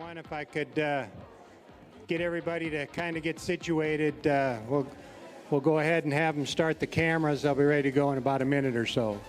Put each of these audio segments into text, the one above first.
everyone. If I could get everybody to kind of get situated, we'll go ahead and have them start the cameras. They'll be ready to go in about a minute or so.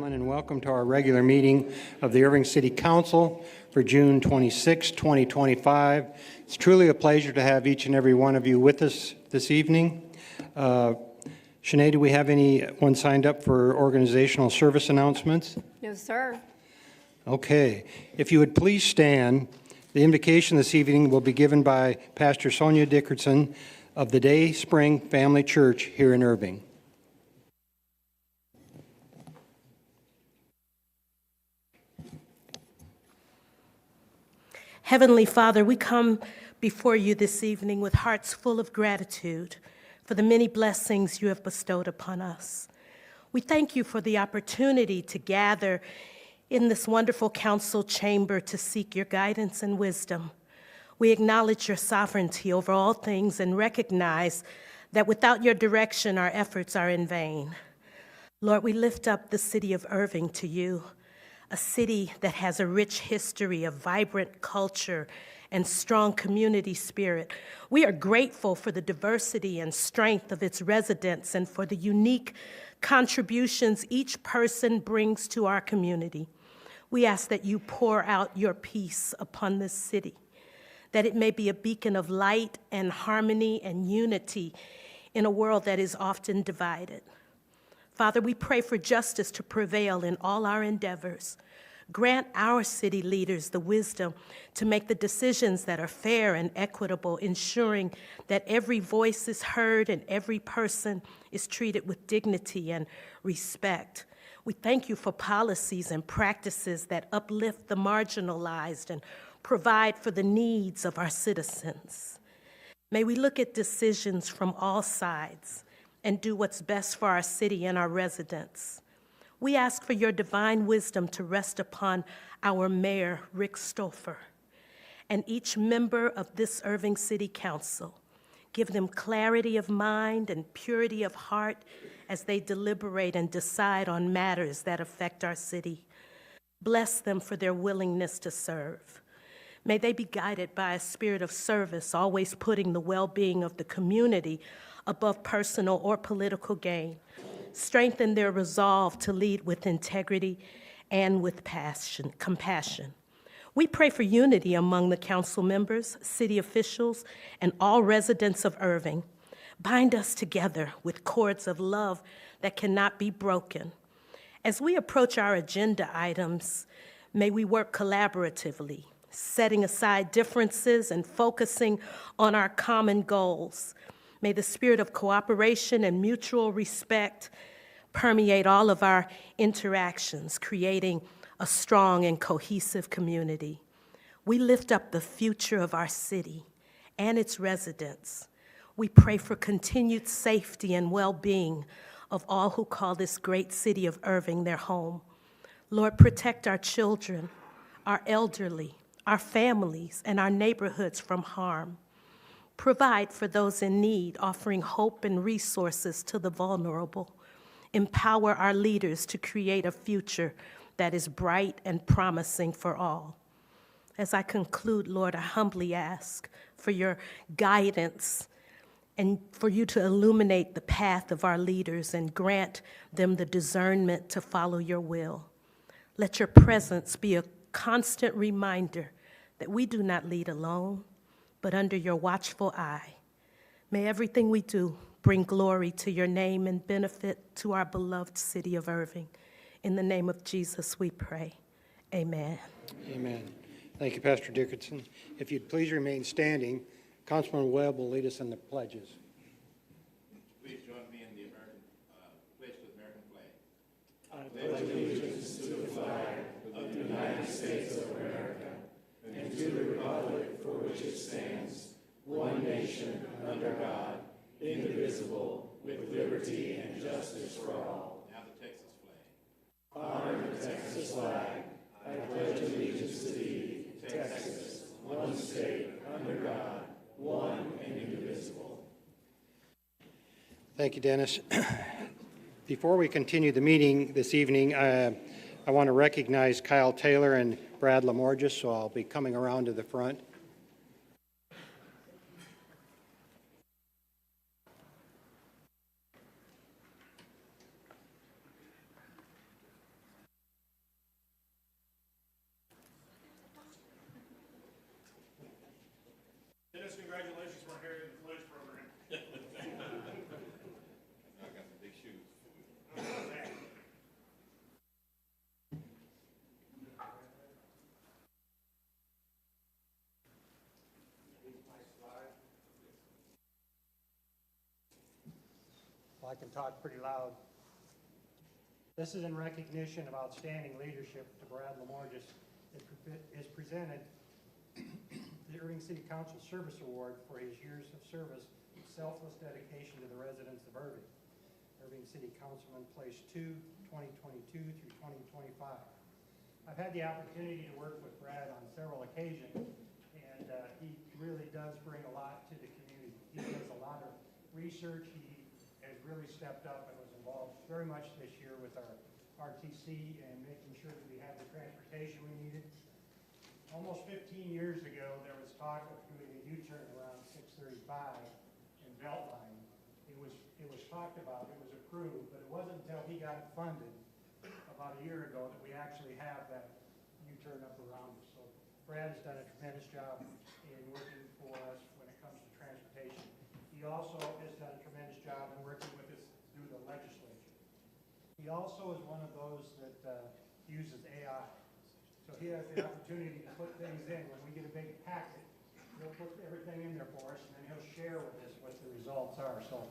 And welcome to our regular meeting of the Irving City Council for June 26, 2025. It's truly a pleasure to have each and every one of you with us this evening. Sinead, do we have anyone signed up for organizational service announcements? No, sir. Okay. If you would please stand, the invocation this evening will be given by Pastor Sonia Dickerson of the Day Spring Family Church here in Irving. Heavenly Father, we come before you this evening with hearts full of gratitude for the many blessings you have bestowed upon us. We thank you for the opportunity to gather in this wonderful council chamber to seek your guidance and wisdom. We acknowledge your sovereignty over all things and recognize that without your direction, our efforts are in vain. Lord, we lift up the city of Irving to you, a city that has a rich history of vibrant culture and strong community spirit. We are grateful for the diversity and strength of its residents and for the unique contributions each person brings to our community. We ask that you pour out your peace upon this city, that it may be a beacon of light and harmony and unity in a world that is often divided. Father, we pray for justice to prevail in all our endeavors. Grant our city leaders the wisdom to make the decisions that are fair and equitable, ensuring that every voice is heard and every person is treated with dignity and respect. We thank you for policies and practices that uplift the marginalized and provide for the needs of our citizens. May we look at decisions from all sides and do what's best for our city and our residents. We ask for your divine wisdom to rest upon our mayor, Rick Stoffer, and each member of this Irving City Council. Give them clarity of mind and purity of heart as they deliberate and decide on matters that affect our city. Bless them for their willingness to serve. May they be guided by a spirit of service, always putting the well-being of the community above personal or political gain. Strengthen their resolve to lead with integrity and with compassion. We pray for unity among the council members, city officials, and all residents of Irving. Bind us together with cords of love that cannot be broken. As we approach our agenda items, may we work collaboratively, setting aside differences and focusing on our common goals. May the spirit of cooperation and mutual respect permeate all of our interactions, creating a strong and cohesive community. We lift up the future of our city and its residents. We pray for continued safety and well-being of all who call this great city of Irving their home. Lord, protect our children, our elderly, our families, and our neighborhoods from harm. Provide for those in need, offering hope and resources to the vulnerable. Empower our leaders to create a future that is bright and promising for all. As I conclude, Lord, I humbly ask for your guidance and for you to illuminate the path of our leaders and grant them the discernment to follow your will. Let your presence be a constant reminder that we do not lead alone, but under your watchful eye. May everything we do bring glory to your name and benefit to our beloved city of Irving. In the name of Jesus we pray. Amen. Amen. Thank you, Pastor Dickerson. If you'd please remain standing, Councilman Webb will lead us in the pledges. Please join me in the American pledge to the American flag. I pledge allegiance to the flag of the United States of America and to the republic for which it stands, one nation under God, indivisible, with liberty and justice for all. Now the Texas flag. Honor the Texas flag. I pledge allegiance to thee, Texas, one state under God, one and indivisible. Thank you, Dennis. Before we continue the meeting this evening, I want to recognize Kyle Taylor and Brad Lamorges, so I'll be coming around to the front. Dennis, congratulations for inheriting the pledge program. I got some big shoes. Well, I can talk pretty loud. This is in recognition of outstanding leadership to Brad Lamorges. It is presented the Irving City Council Service Award for his years of service and selfless dedication to the residents of Irving. Irving City Councilman Place 2, 2022 through 2025. I've had the opportunity to work with Brad on several occasions, and he really does bring a lot to the community. He does a lot of research. He has really stepped up and was involved very much this year with our RTC and making sure that we have the transportation we needed. Almost 15 years ago, there was talk of doing a U-turn around 635 in Beltline. It was talked about, it was approved, but it wasn't until he got it funded about a year ago that we actually have that U-turn up around us. So Brad has done a tremendous job in working for us when it comes to transportation. He also has done a tremendous job in working with us through the legislature. He also is one of those that uses AI. So he has the opportunity to put things in. When we get a big packet, he'll put everything in there for us, and then he'll share with us what the results are. So,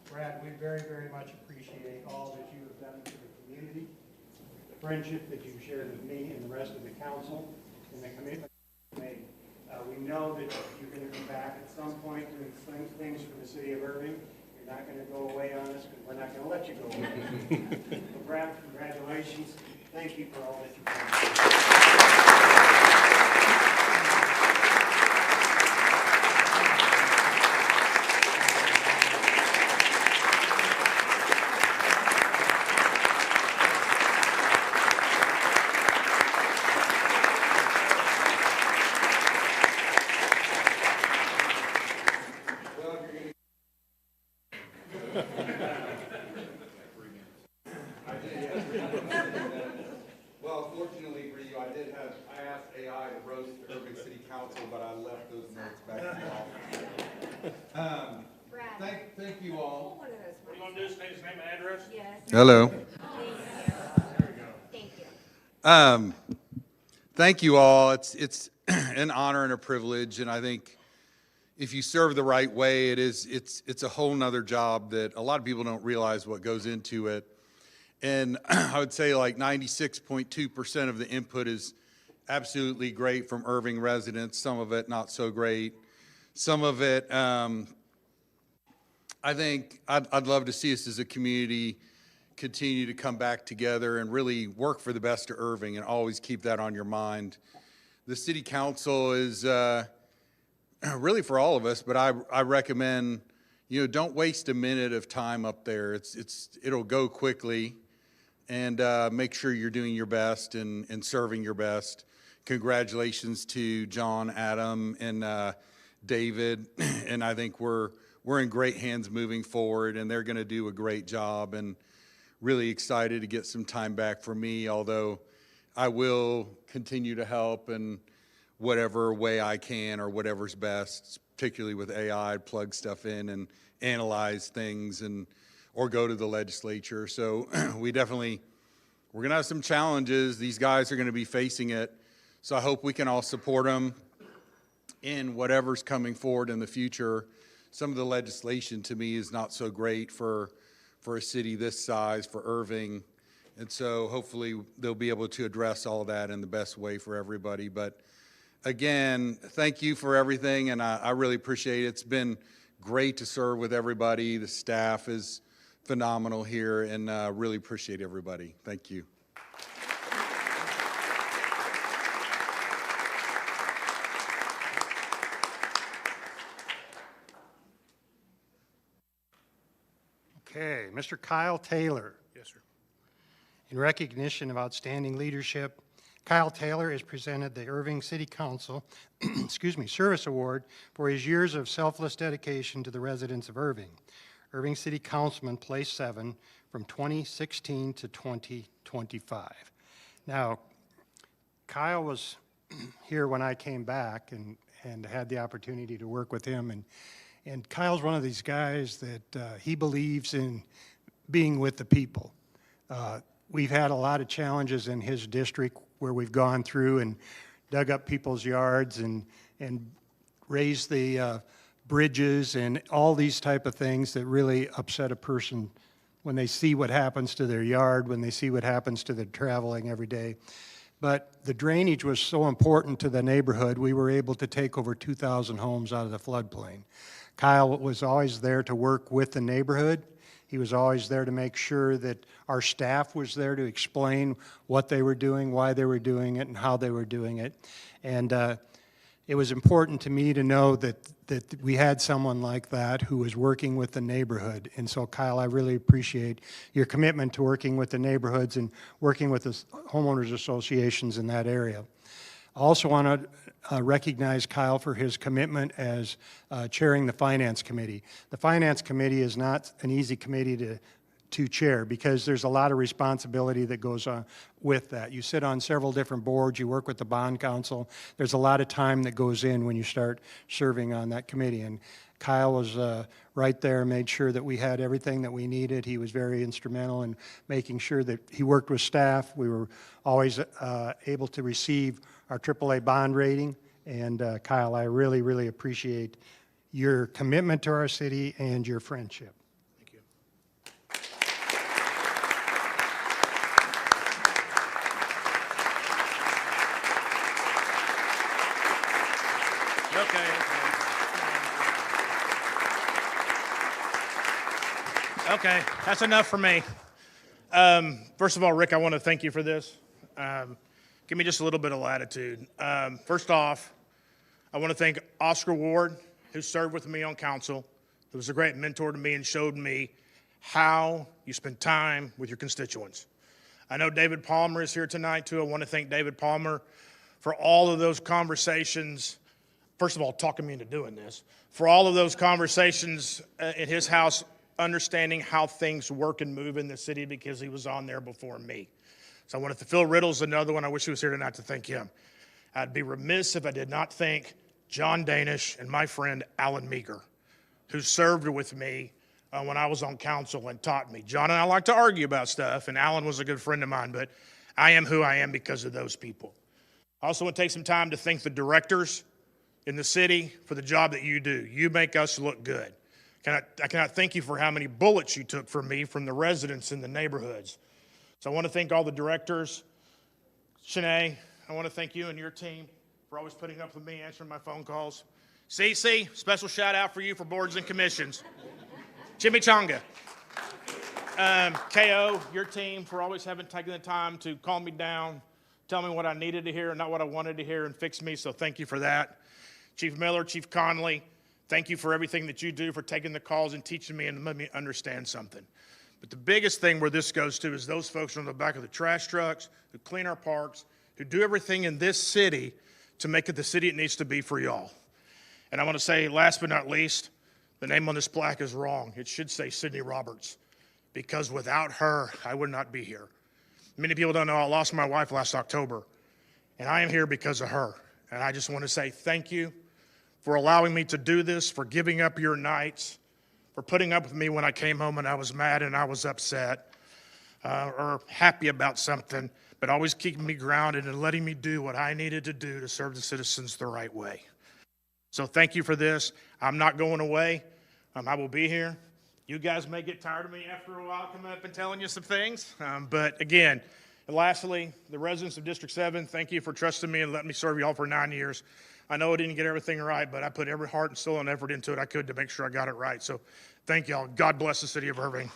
Brad, we very, very much appreciate all that you have done for the community, the friendship that you've shared with me and the rest of the council, and the commitment you've made. We know that you're going to be back at some point doing things for the city of Irving. You're not going to go away on us, because we're not going to let you go away. So, Brad, congratulations. Thank you for all that you've done. Well, fortunately for you, I asked AI to roast the Irving City Council, but I left those notes back to you all. Brad. Thank you all. What do you want to do, state his name and address? Yes. Hello. Thank you. Thank you all. It's an honor and a privilege, and I think if you serve the right way, it's a whole nother job that a lot of people don't realize what goes into it. And I would say like 96.2% of the input is absolutely great from Irving residents. Some of it not so great. Some of it, I think I'd love to see us as a community continue to come back together and really work for the best of Irving, and always keep that on your mind. The city council is really for all of us, but I recommend, don't waste a minute of time up there. It'll go quickly, and make sure you're doing your best and serving your best. Congratulations to John, Adam, and David, and I think we're we're in great hands moving forward, and they're going to do a great job, and really excited to get some time back for me, although I will continue to help in whatever way I can or whatever's best, particularly with AI, plug stuff in and analyze things or go to the legislature. So we're going to have some challenges. These guys are going to be facing it. So I hope we can all support them in whatever's coming forward in the future. Some of the legislation to me is not so great for a city this size, for Irving. And so hopefully they'll be able to address all that in the best way for everybody. But again, thank you for everything, and I really appreciate it. It's been great to serve with everybody. The staff is phenomenal here, and really appreciate everybody. Thank you. Okay, Mr. Kyle Taylor. Yes, sir. In recognition of outstanding leadership, Kyle Taylor is presented the Irving City Council Service Award for his years of selfless dedication to the residents of Irving. Irving City Councilman, place 7, from 2016 to 2025. Now, Kyle was here when I came back and had the opportunity to work with him. And Kyle's one of these guys that he believes in being with the people. We've had a lot of challenges in his district where we've gone through and dug up people's yards and raised the bridges and all these type of things that really upset a person when they see what happens to their yard, when they see what happens to their traveling every day. But the drainage was so important to the neighborhood, we were able to take over 2,000 homes out of the floodplain. Kyle was always there to work with the neighborhood. He was always there to make sure that our staff was there to explain what they were doing, why they were doing it, and how they were doing it. And it was important to me to know that we had someone like that who was working with the neighborhood. And so, Kyle, I really appreciate your commitment to working with the neighborhoods and working with the homeowners associations in that area. I also want to recognize Kyle for his commitment as chairing the Finance Committee. The Finance Committee is not an easy committee to chair because there's a lot of responsibility that goes on with that. You sit on several different boards, you work with the bond council. There's a lot of time that goes in when you start serving on that committee. And Kyle was right there, made sure that we had everything that we needed. He was very instrumental in making sure that he worked with staff. We were always able to receive our AAA bond rating. And Kyle, I really, really appreciate your commitment to our city and your friendship. Thank you. Okay, that's enough for me. First of all, Rick, I want to thank you for this. Give me just a little bit of latitude. First off, I want to thank Oscar Ward, who served with me on council, who was a great mentor to me and showed me how you spend time with your constituents. I know David Palmer is here tonight, too. I want to thank David Palmer for all of those conversations. First of all, talking me into doing this. For all of those conversations in his house, understanding how things work and move in the city because he was on there before me. So I wanted to, Phil Riddle's another one. I wish he was here tonight to thank him. I'd be remiss if I did not thank John Danish and my friend Alan Meager, who served with me when I was on council and taught me. John and I like to argue about stuff, and Alan was a good friend of mine, but I am who I am because of those people. I also want to take some time to thank the directors in the city for the job that you do. You make us look good. I cannot thank you for how many bullets you took from me from the residents in the neighborhoods. So I want to thank all the directors. Shanae, I want to thank you and your team for always putting up with me, answering my phone calls. Cece, special shout out for you for boards and commissions. Chimichanga. KO, your team for always taking the time to calm me down, tell me what I needed to hear and not what I wanted to hear, and fix me, so thank you for that. Chief Miller, Chief Conley, thank you for everything that you do, for taking the calls and teaching me and letting me understand something. But the biggest thing where this goes to is those folks on the back of the trash trucks who clean our parks, who do everything in this city to make it the city it needs to be for y'all. And I want to say, last but not least, The name on this plaque is wrong. It should say Sydney Roberts, because without her, I would not be here. Many people don't know I lost my wife last October, and I am here because of her. And I just want to say thank you for allowing me to do this, for giving up your nights, for putting up with me when I came home and I was mad and I was upset or happy about something, but always keeping me grounded and letting me do what I needed to do to serve the citizens the right way. So thank you for this. I'm not going away. I will be here. You guys may get tired of me after a while coming up and telling you some things. But again, and lastly, the residents of District 7, thank you for trusting me and letting me serve y'all for 9 years. I know I didn't get everything right, but I put every heart and soul and effort into it I could to make sure I got it right. So thank y'all. God bless the city of Irving.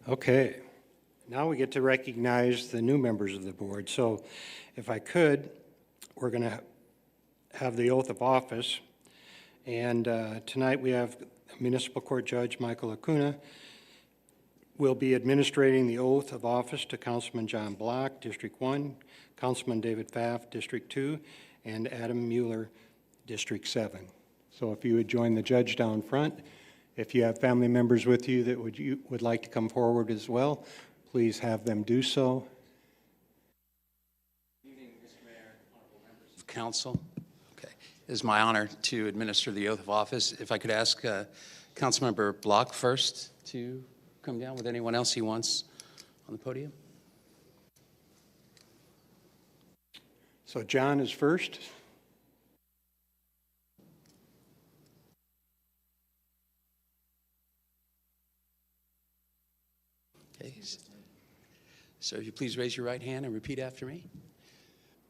Okay, now we get to recognize the new members of the board. So if I could, we're going to have the oath of office. And tonight we have Municipal Court Judge Michael Acuna will be administrating the oath of office to Councilman John Block, District 1, Councilman David Pfaff, District 2, and Adam Mueller, District 7. So if you would join the judge down front. If you have family members with you that would like to come forward as well, please have them do so. Good evening, Mr. Mayor, honorable members of council. Okay, it is my honor to administer the oath of office. If I could ask Councilmember Block first to come down with anyone else he wants on the podium. So John is first. Okay. So if you please raise your right hand and repeat after me.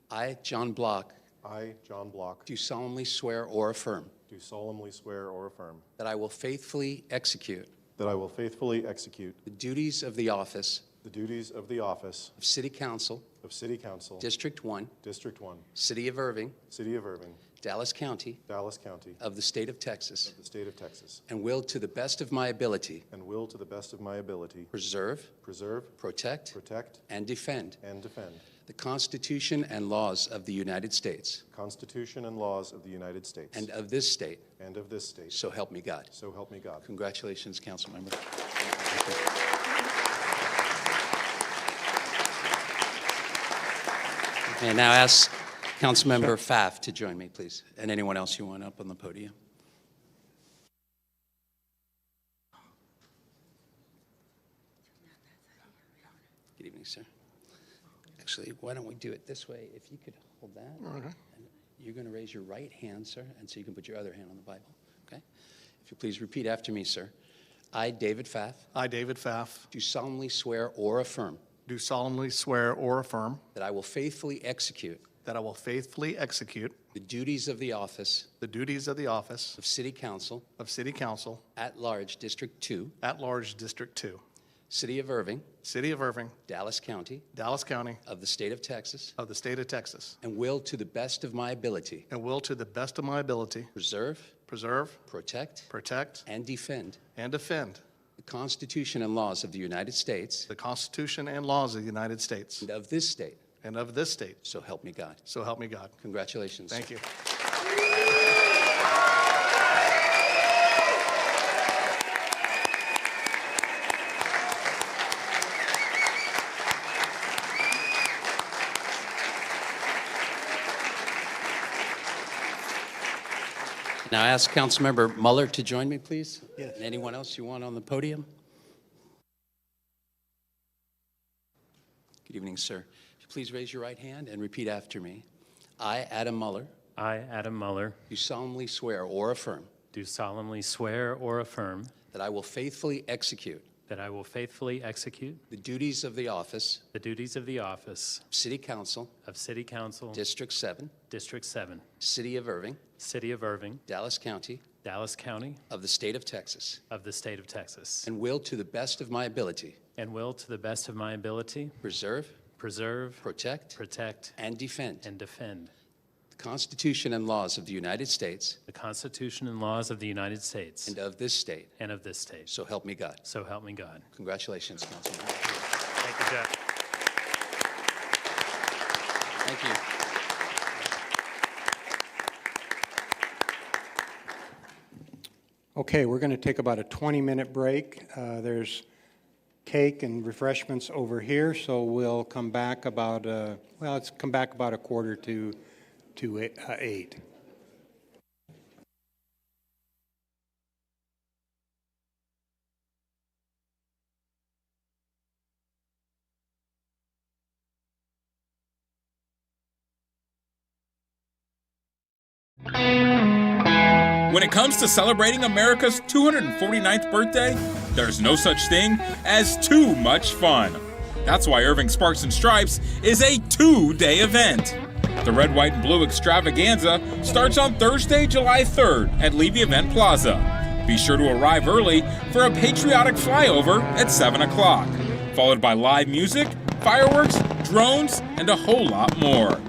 I, John Block, I, John Block, do solemnly swear or affirm do solemnly swear or affirm that I will faithfully execute that I will faithfully execute the duties of the office the duties of the office of City Council, of City Council, District 1, District 1, City of Irving, City of Irving, Dallas County Dallas County, of the State of Texas, the State of Texas, and will, to the best of my ability, and will, to the best of my ability, preserve, preserve, protect, protect, and defend and defend the Constitution and laws of the United States the Constitution and laws of the United States and of this state. and of this state. So help me God. So help me God. Congratulations, council member. And now ask Councilmember Pfaff to join me, please, and anyone else you want up on the podium. Good evening, sir. Actually, why don't we do it this way? If you could hold that. And you're going to raise your right hand, sir, and so you can put your other hand on the Bible, okay? If you please repeat after me, sir. I, David Pfaff, I, David Pfaff, do solemnly swear or affirm do solemnly swear or affirm that I will faithfully execute that I will faithfully execute the duties of the office the duties of the office of City Council, of City Council, at-large District 2, at-large District 2, City of Irving, City of Irving, Dallas County Dallas County, of the State of Texas, of the State of Texas, and will, to the best of my ability, and will, to the best of my ability, preserve, preserve, protect, protect, and defend and defend the Constitution and laws of the United States the Constitution and laws of the United States and of this state. and of this state. So help me God. So help me God. Congratulations. Thank you. Now ask Councilmember Mueller to join me, please. Yes. And anyone else you want on the podium? Good evening, sir. If you please raise your right hand and repeat after me. I, Adam Mueller, I, Adam Mueller, do solemnly swear or affirm do solemnly swear or affirm that I will faithfully execute that I will faithfully execute the duties of the office the duties of the office of City Council, of City Council, District 7, District 7, City of Irving, City of Irving, Dallas County Dallas County of the state of Texas, of the state of Texas, and will to the best of my ability and will, to the best of my ability, preserve, preserve, protect, and defend and defend the Constitution and laws of the United States the Constitution and laws of the United States and of this state. and of this state. So help me God. So help me God. Congratulations, Councilman. Thank you, Judge. Thank you. Okay, we're going to take about a 20-minute break. There's cake and refreshments over here, so we'll come back about, let's come back about a quarter to 8. When it comes to celebrating America's 249th birthday, there's no such thing as too much fun. That's why Irving Sparks and Stripes is a 2-day event. The Red, White, and Blue Extravaganza starts on Thursday, July 3rd at Levy Event Plaza. Be sure to arrive early for a patriotic flyover at 7 o'clock, followed by live music, fireworks, drones, and a whole lot more.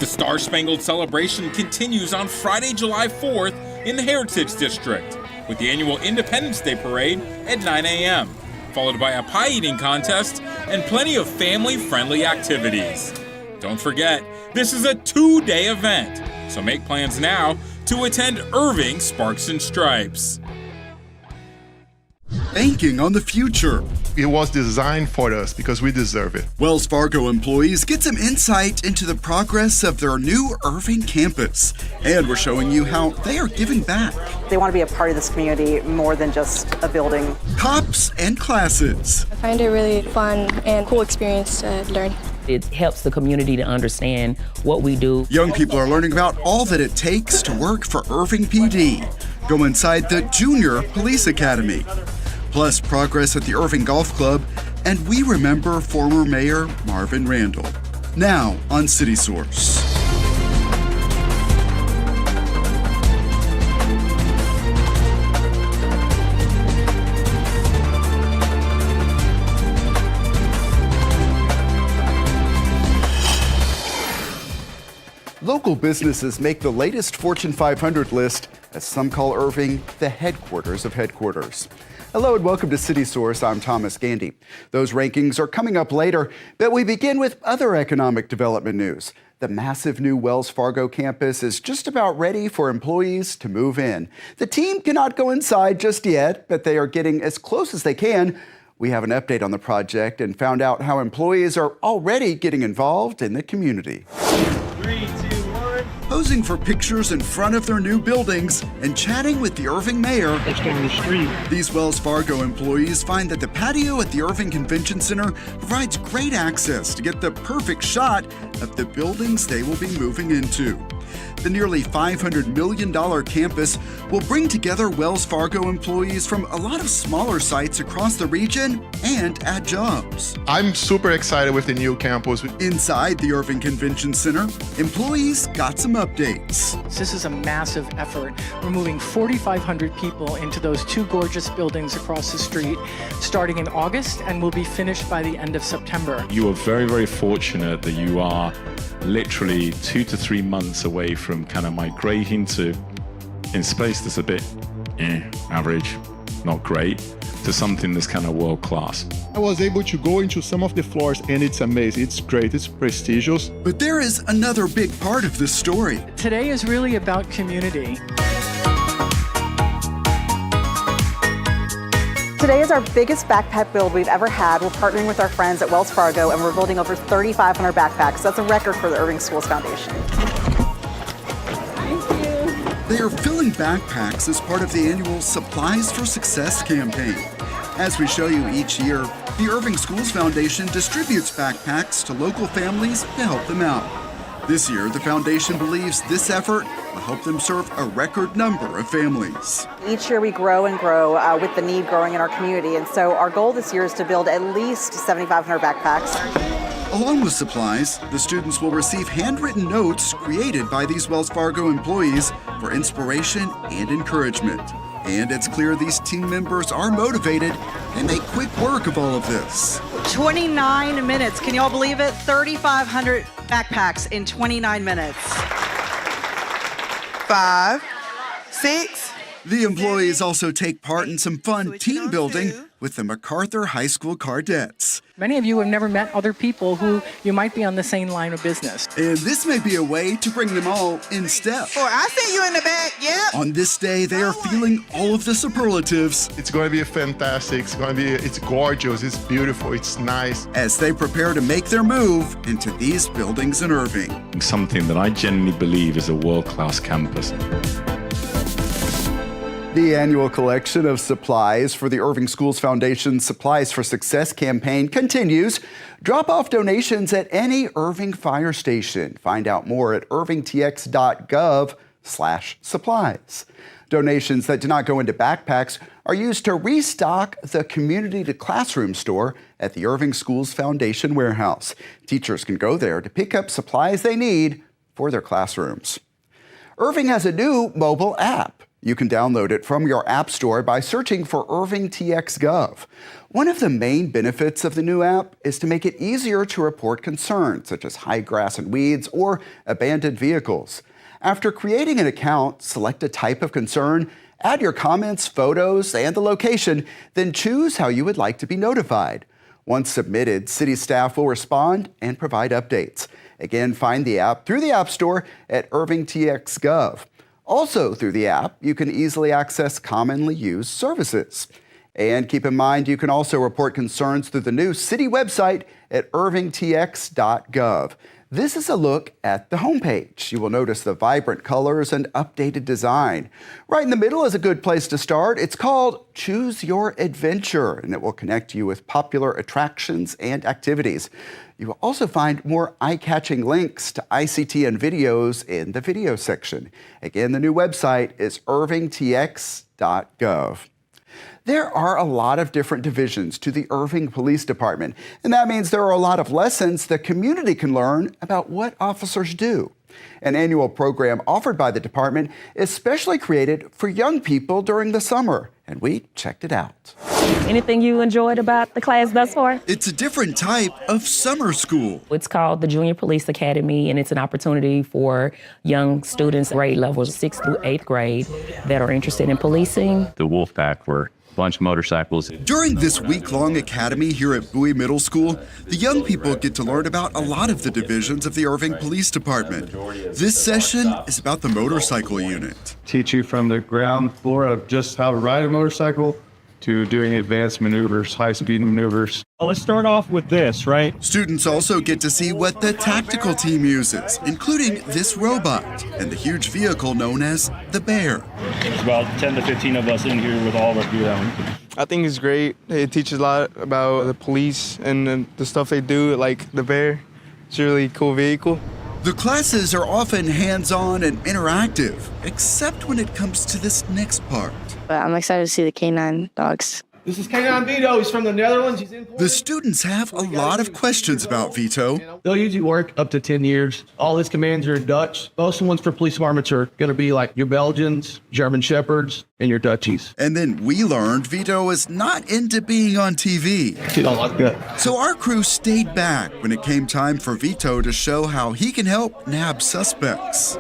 The Star-Spangled Celebration continues on Friday, July 4th in the Heritage District with the annual Independence Day Parade at 9 a.m., followed by a pie eating contest and plenty of family-friendly activities. Don't forget, this is a 2-day event, so make plans now to attend Irving Sparks and Stripes. Banking on the future. It was designed for us because we deserve it. Wells Fargo employees get some insight into the progress of their new Irving campus. And we're showing you how they are giving back. They want to be a part of this community more than just a building. Cops and classes. I find it really fun and cool experience to learn. It helps the community to understand what we do. Young people are learning about all that it takes to work for Irving PD. Go inside the Junior Police Academy. Plus progress at the Irving Golf Club, and we remember former Mayor Marvin Randall. Now on City Source. Local businesses make the latest Fortune 500 list, as some call Irving the headquarters of headquarters. Hello and welcome to City Source. I'm Thomas Gandy. Those rankings are coming up later, but we begin with other economic development news. The massive new Wells Fargo campus is just about ready for employees to move in. The team cannot go inside just yet, but they are getting as close as they can. We have an update on the project and found out how employees are already getting involved in the community. 3, 2, 1. Posing for pictures in front of their new buildings and chatting with the Irving mayor. It's down the street. These Wells Fargo employees find that the patio at the Irving Convention Center provides great access to get the perfect shot of the buildings they will be moving into. The nearly $500 million campus will bring together Wells Fargo employees from a lot of smaller sites across the region and add jobs. I'm super excited with the new campus. Inside the Irving Convention Center, employees got some updates. This is a massive effort. We're moving 4,500 people into those two gorgeous buildings across the street starting in August, and will be finished by the end of September. You are very, very fortunate that you are literally 2 to 3 months away from kind of migrating to, in space that's a bit average, not great, to something that's kind of world class. I was able to go into some of the floors and it's amazing. It's great. It's prestigious. But there is another big part of this story. Today is really about community. Today is our biggest backpack build we've ever had. We're partnering with our friends at Wells Fargo, and we're building over 3,500 backpacks. That's a record for the Irving Schools Foundation. They are filling backpacks as part of the annual Supplies for Success campaign. As we show you each year, the Irving Schools Foundation distributes backpacks to local families to help them out. This year, the foundation believes this effort will help them serve a record number of families. Each year we grow and grow with the need growing in our community, and so our goal this year is to build at least 7,500 backpacks. Along with supplies, the students will receive handwritten notes created by these Wells Fargo employees for inspiration and encouragement. And it's clear these team members are motivated and make quick work of all of this. 29 minutes. Can y'all believe it? 3,500 backpacks in 29 minutes. 5, 6. The employees also take part in some fun team building with the MacArthur High School Cardettes. Many of you have never met other people who you might be on the same line of business. And this may be a way to bring them all in step. Or I see you in the back, yep. On this day, they are feeling all of the superlatives. It's going to be fantastic. It's gorgeous. It's beautiful. It's nice. As they prepare to make their move into these buildings in Irving. Something that I genuinely believe is a world-class campus. The annual collection of supplies for the Irving Schools Foundation's Supplies for Success campaign continues. Drop off donations at any Irving fire station. Find out more at irvingtx.gov/supplies. Donations that do not go into backpacks are used to restock the community to classroom store at the Irving Schools Foundation warehouse. Teachers can go there to pick up supplies they need for their classrooms. Irving has a new mobile app. You can download it from your app store by searching for Irving TX Gov. One of the main benefits of the new app is to make it easier to report concerns such as high grass and weeds or abandoned vehicles. After creating an account, select a type of concern, add your comments, photos, and the location, then choose how you would like to be notified. Once submitted, city staff will respond and provide updates. Again, find the app through the App Store at Irving TX Gov. Also through the app, you can easily access commonly used services. And keep in mind, you can also report concerns through the new city website at irvingtx.gov. This is a look at the homepage. You will notice the vibrant colors and updated design. Right in the middle is a good place to start. It's called Choose Your Adventure, and it will connect you with popular attractions and activities. You will also find more eye-catching links to ICT and videos in the video section. Again, the new website is irvingtx.gov. There are a lot of different divisions to the Irving Police Department, and that means there are a lot of lessons the community can learn about what officers do. An annual program offered by the department is specially created for young people during the summer, and we checked it out. Anything you enjoyed about the class thus far? It's a different type of summer school. It's called the Junior Police Academy, and it's an opportunity for young students, grade levels 6th through 8th grade, that are interested in policing. The Wolfpack were a bunch of motorcycles. During this week-long academy here at Bowie Middle School, the young people get to learn about a lot of the divisions of the Irving Police Department. This session is about the motorcycle unit. Teach you from the ground floor of just how to ride a motorcycle to doing advanced maneuvers, high-speed maneuvers. Well, let's start off with this, right? Students also get to see what the tactical team uses, including this robot and the huge vehicle known as the Bear. There's about 10 to 15 of us in here with all of our gear on. I think it's great. It teaches a lot about the police and the stuff they do, like the Bear. It's a really cool vehicle. The classes are often hands-on and interactive, except when it comes to this next part. But I'm excited to see the canine dogs. This is K9 Vito. He's from the Netherlands. He's in. The students have a lot of questions about Vito. They'll usually work up to 10 years. All his commands are in Dutch. Most of the ones for police departments are going to be like your Belgians, German Shepherds, and your Dutchies. And then we learned Vito is not into being on TV. You don't like that. So our crew stayed back when it came time for Vito to show how he can help nab suspects.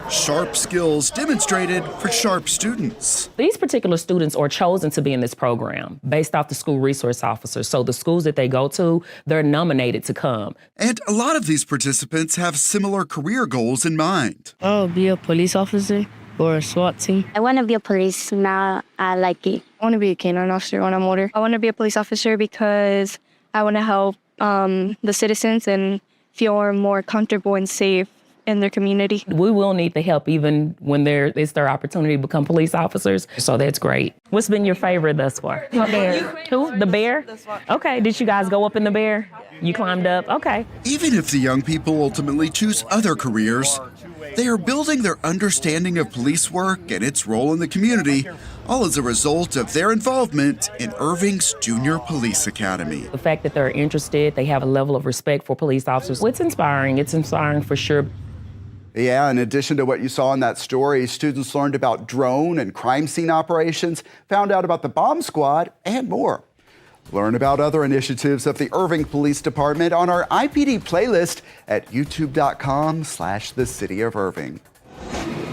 Sharp skills demonstrated for sharp students. These particular students are chosen to be in this program based off the school resource officers. So the schools that they go to, they're nominated to come. And a lot of these participants have similar career goals in mind. Oh, be a police officer or a SWAT team. I want to be a police. Now I like it. I want to be a canine officer when I'm older. I want to be a police officer because I want to help the citizens and feel more comfortable and safe in their community. We will need the help even when it's their opportunity to become police officers. So that's great. What's been your favorite thus far? The Bear. Who? The Bear? Okay. Did you guys go up in the Bear? You climbed up? Okay. Even if the young people ultimately choose other careers, They are building their understanding of police work and its role in the community, all as a result of their involvement in Irving's Junior Police Academy. The fact that they're interested, they have a level of respect for police officers. It's inspiring. It's inspiring for sure. Yeah, in addition to what you saw in that story, students learned about drone and crime scene operations, found out about the bomb squad, and more. Learn about other initiatives of the Irving Police Department on our IPD playlist at youtube.com/the City of Irving.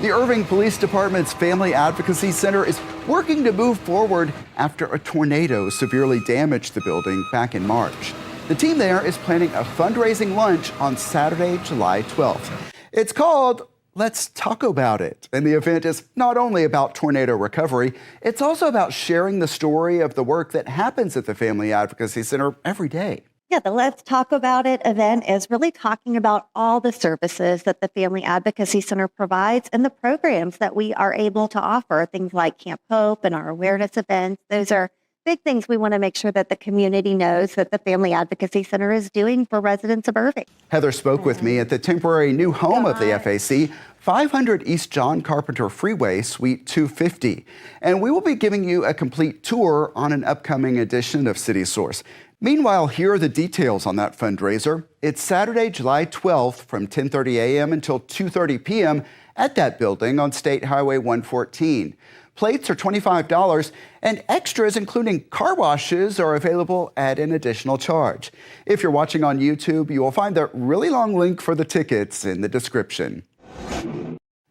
The Irving Police Department's Family Advocacy Center is working to move forward after a tornado severely damaged the building back in March. The team there is planning a fundraising lunch on Saturday, July 12th. It's called Let's Talk About It. And the event is not only about tornado recovery, it's also about sharing the story of the work that happens at the Family Advocacy Center every day. Yeah, the Let's Talk About It event is really talking about all the services that the Family Advocacy Center provides and the programs that we are able to offer, things like Camp Hope and our awareness events. Those are big things we want to make sure that the community knows that the Family Advocacy Center is doing for residents of Irving. Heather spoke with me at the temporary new home of the FAC, 500 East John Carpenter Freeway, Suite 250. And we will be giving you a complete tour on an upcoming edition of City Source. Meanwhile, here are the details on that fundraiser. It's Saturday, July 12th from 10:30 a.m. until 2:30 p.m. at that building on State Highway 114. Plates are $25, and extras, including car washes, are available at an additional charge. If you're watching on YouTube, you will find the really long link for the tickets in the description.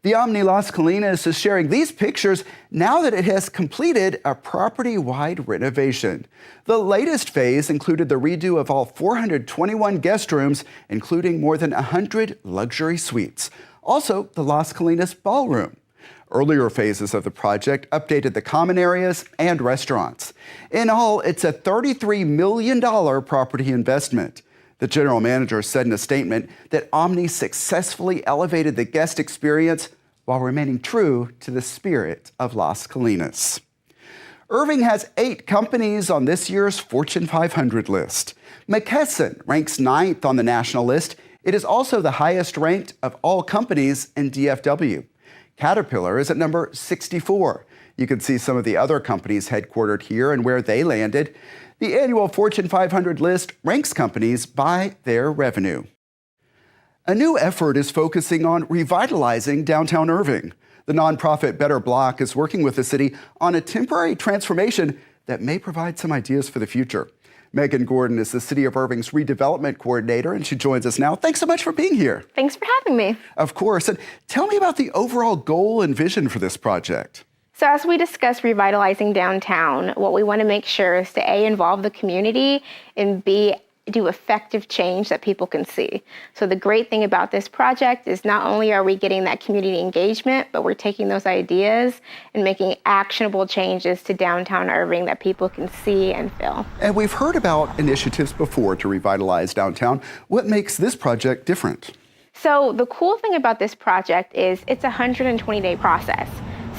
The Omni Las Colinas is sharing these pictures now that it has completed a property-wide renovation. The latest phase included the redo of all 421 guest rooms, including more than 100 luxury suites. Also, the Las Colinas Ballroom. Earlier phases of the project updated the common areas and restaurants. In all, it's a $33 million property investment. The general manager said in a statement that Omni successfully elevated the guest experience while remaining true to the spirit of Las Colinas. Irving has 8 companies on this year's Fortune 500 list. McKesson ranks 9th on the national list. It is also the highest ranked of all companies in DFW. Caterpillar is at number 64. You can see some of the other companies headquartered here and where they landed. The annual Fortune 500 list ranks companies by their revenue. A new effort is focusing on revitalizing downtown Irving. The nonprofit Better Block is working with the city on a temporary transformation that may provide some ideas for the future. Megan Gordon is the City of Irving's redevelopment coordinator, and she joins us now. Thanks so much for being here. Thanks for having me. Of course. And tell me about the overall goal and vision for this project. So as we discuss revitalizing downtown, what we want to make sure is to A, involve the community, and B, do effective change that people can see. So the great thing about this project is not only are we getting that community engagement, but we're taking those ideas and making actionable changes to downtown Irving that people can see and feel. And we've heard about initiatives before to revitalize downtown. What makes this project different? So the cool thing about this project is it's a 120-day process.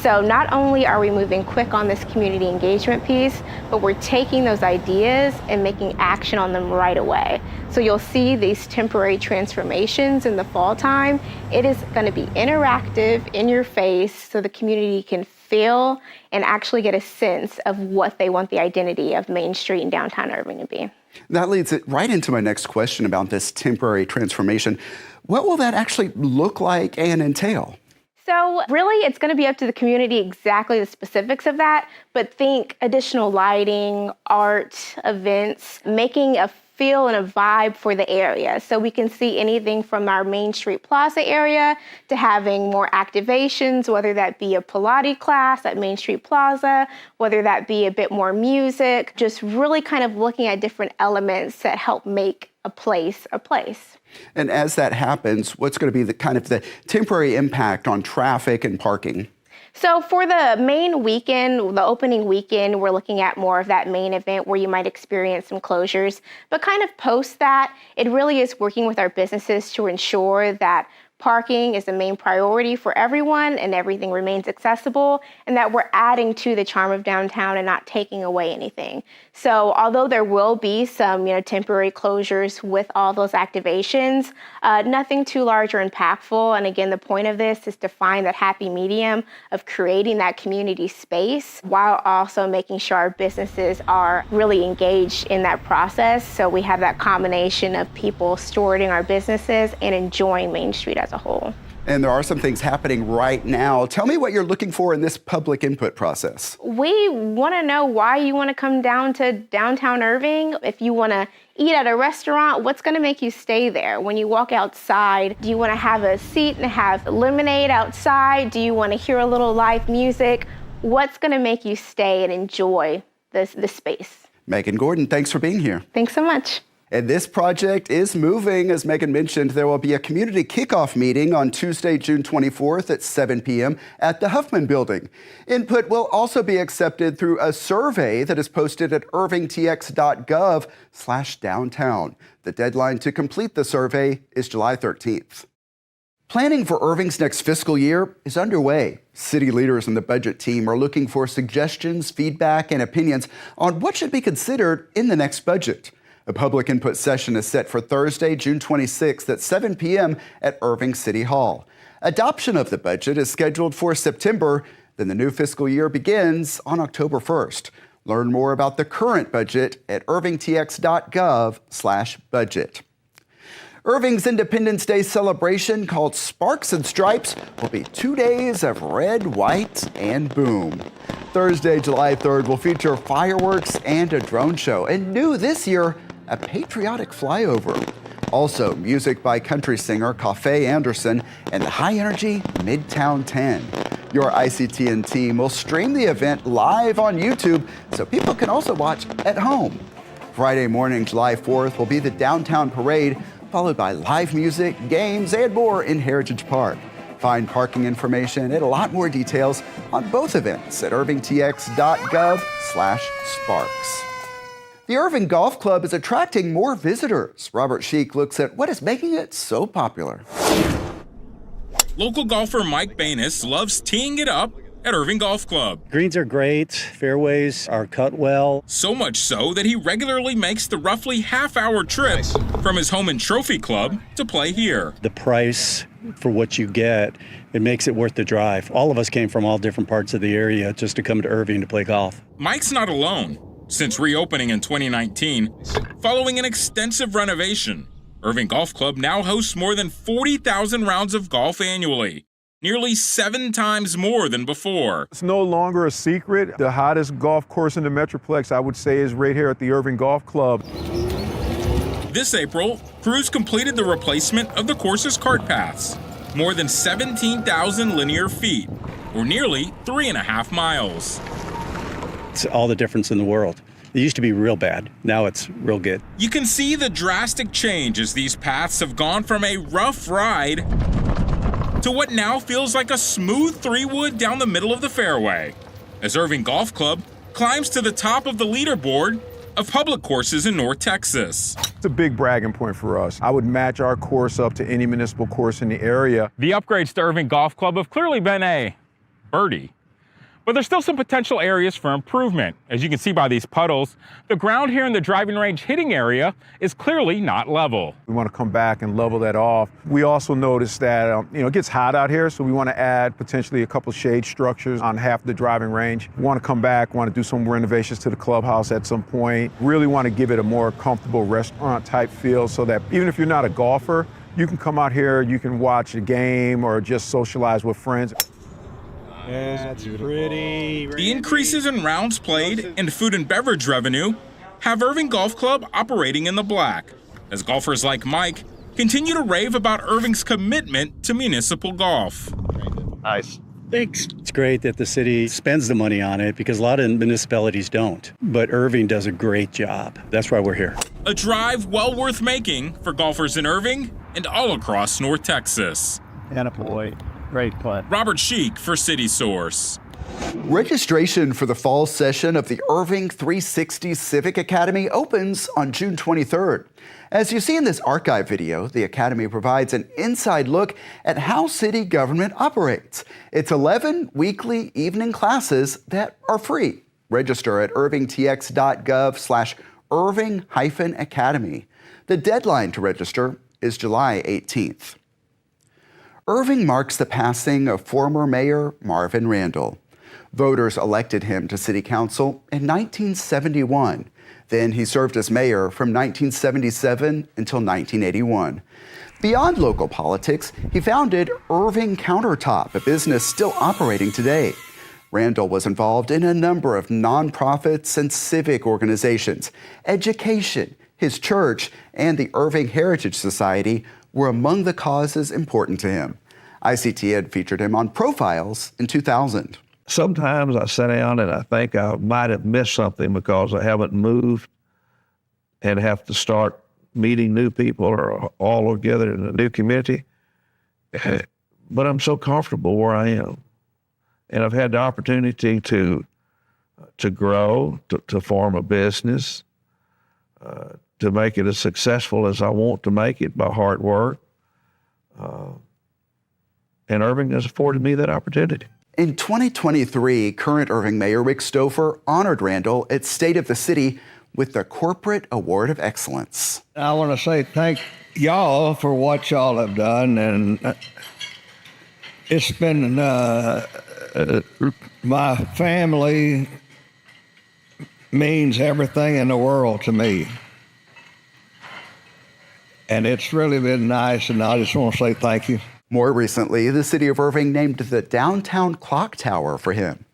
So not only are we moving quick on this community engagement piece, but we're taking those ideas and making action on them right away. So you'll see these temporary transformations in the fall time. It is going to be interactive, in your face, so the community can feel and actually get a sense of what they want the identity of Main Street and downtown Irving to be. That leads it right into my next question about this temporary transformation. What will that actually look like and entail? So really, it's going to be up to the community exactly the specifics of that, but think additional lighting, art, events, making a feel and a vibe for the area. So we can see anything from our Main Street Plaza area to having more activations, whether that be a Pilates class at Main Street Plaza, whether that be a bit more music, just really kind of looking at different elements that help make a place a place. And as that happens, what's going to be the kind of the temporary impact on traffic and parking? So for the main weekend, the opening weekend, we're looking at more of that main event where you might experience some closures. But kind of post that, it really is working with our businesses to ensure that parking is the main priority for everyone and everything remains accessible, and that we're adding to the charm of downtown and not taking away anything. So although there will be some temporary closures with all those activations, nothing too large or impactful. And again, the point of this is to find that happy medium of creating that community space while also making sure our businesses are really engaged in that process. So we have that combination of people stewarding our businesses and enjoying Main Street as a whole. And there are some things happening right now. Tell me what you're looking for in this public input process. We want to know why you want to come down to downtown Irving. If you want to eat at a restaurant, what's going to make you stay there? When you walk outside, do you want to have a seat and have lemonade outside? Do you want to hear a little live music? What's going to make you stay and enjoy this space? Megan Gordon, thanks for being here. Thanks so much. And this project is moving. As Megan mentioned, there will be a community kickoff meeting on Tuesday, June 24th at 7 p.m. at the Huffman Building. Input will also be accepted through a survey that is posted at irvingtx.gov/downtown. The deadline to complete the survey is July 13th. Planning for Irving's next fiscal year is underway. City leaders and the budget team are looking for suggestions, feedback, and opinions on what should be considered in the next budget. A public input session is set for Thursday, June 26th at 7 p.m. at Irving City Hall. Adoption of the budget is scheduled for September, then the new fiscal year begins on October 1st. Learn more about the current budget at irvingtx.gov/budget. Irving's Independence Day celebration, called Sparks and Stripes, will be 2 days of red, white, and boom. Thursday, July 3rd will feature fireworks and a drone show. And new this year, a patriotic flyover. Also, music by country singer Cafe Anderson and the high-energy Midtown 10. Your ICTN team will stream the event live on YouTube so people can also watch at home. Friday morning, July 4th, will be the downtown parade, followed by live music, games, and more in Heritage Park. Find parking information and a lot more details on both events at irvingtx.gov/sparks. The Irving Golf Club is attracting more visitors. Robert Sheik looks at what is making it so popular. Local golfer Mike Banis loves teeing it up at Irving Golf Club. Greens are great, fairways are cut well. So much so that he regularly makes the roughly half-hour trip from his home and trophy club to play here. The price for what you get, it makes it worth the drive. All of us came from all different parts of the area just to come to Irving to play golf. Mike's not alone. Since reopening in 2019, following an extensive renovation, Irving Golf Club now hosts more than 40,000 rounds of golf annually, nearly 7 times more than before. It's no longer a secret. The hottest golf course in the Metroplex, I would say, is right here at the Irving Golf Club. This April, crews completed the replacement of the course's cart paths, more than 17,000 linear feet, or nearly 3.5 miles. It's all the difference in the world. It used to be real bad. Now it's real good. You can see the drastic change as these paths have gone from a rough ride to what now feels like a smooth 3-wood down the middle of the fairway, as Irving Golf Club climbs to the top of the leaderboard of public courses in North Texas. It's a big bragging point for us. I would match our course up to any municipal course in the area. The upgrades to Irving Golf Club have clearly been a birdie. But there's still some potential areas for improvement. As you can see by these puddles, the ground here in the driving range hitting area is clearly not level. We want to come back and level that off. We also noticed that it gets hot out here, so we want to add potentially a couple shade structures on half the driving range. We want to come back, want to do some renovations to the clubhouse at some point. Really want to give it a more comfortable restaurant type feel so that even if you're not a golfer, you can come out here, you can watch a game or just socialize with friends. That's pretty. The increases in rounds played and food and beverage revenue have Irving Golf Club operating in the black, as golfers like Mike continue to rave about Irving's commitment to municipal golf. Nice. Thanks. It's great that the city spends the money on it because a lot of municipalities don't. But Irving does a great job. That's why we're here. A drive well worth making for golfers in Irving and all across North Texas. And a boy. Great putt. Robert Sheik for City Source. Registration for the fall session of the Irving 360 Civic Academy opens on June 23rd. As you see in this archive video, the Academy provides an inside look at how city government operates. It's 11 weekly evening classes that are free. Register at irvingtx.gov/Irving-Academy. The deadline to register is July 18th. Irving marks the passing of former Mayor Marvin Randall. Voters elected him to City Council in 1971. Then he served as mayor from 1977 until 1981. Beyond local politics, he founded Irving Countertop, a business still operating today. Randall was involved in a number of nonprofits and civic organizations. Education, his church, and the Irving Heritage Society were among the causes important to him. ICT had featured him on Profiles in 2000. Sometimes I sit down and I think I might have missed something because I haven't moved and have to start meeting new people or all together in a new community. But I'm so comfortable where I am. And I've had the opportunity to grow, to form a business, to make it as successful as I want to make it by hard work. And Irving has afforded me that opportunity. In 2023, current Irving Mayor Rick Stouffer honored Randall at State of the City with the Corporate Award of Excellence. I want to say thank y'all for what y'all have done, and it's been my family means everything in the world to me. And it's really been nice, and I just want to say thank you. More recently, the city of Irving named the downtown clock tower for him.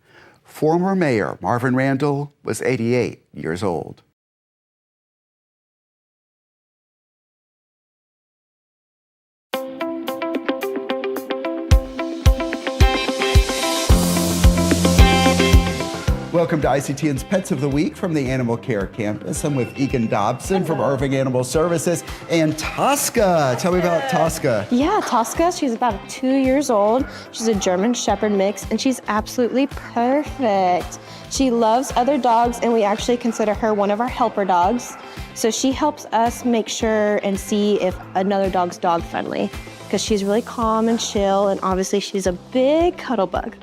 Former Mayor Marvin Randall was 88 years old. Welcome to ICTN's Pets of the Week from the Animal Care Campus. I'm with Egan Dobson from Irving Animal Services and Tosca. Tell me about Tosca. Yeah, Tosca, she's about 2 years old. She's a German Shepherd mix, and she's absolutely perfect. She loves other dogs, and we actually consider her one of our helper dogs. So she helps us make sure and see if another dog's dog friendly, because she's really calm and chill, and obviously she's a big cuddle bug.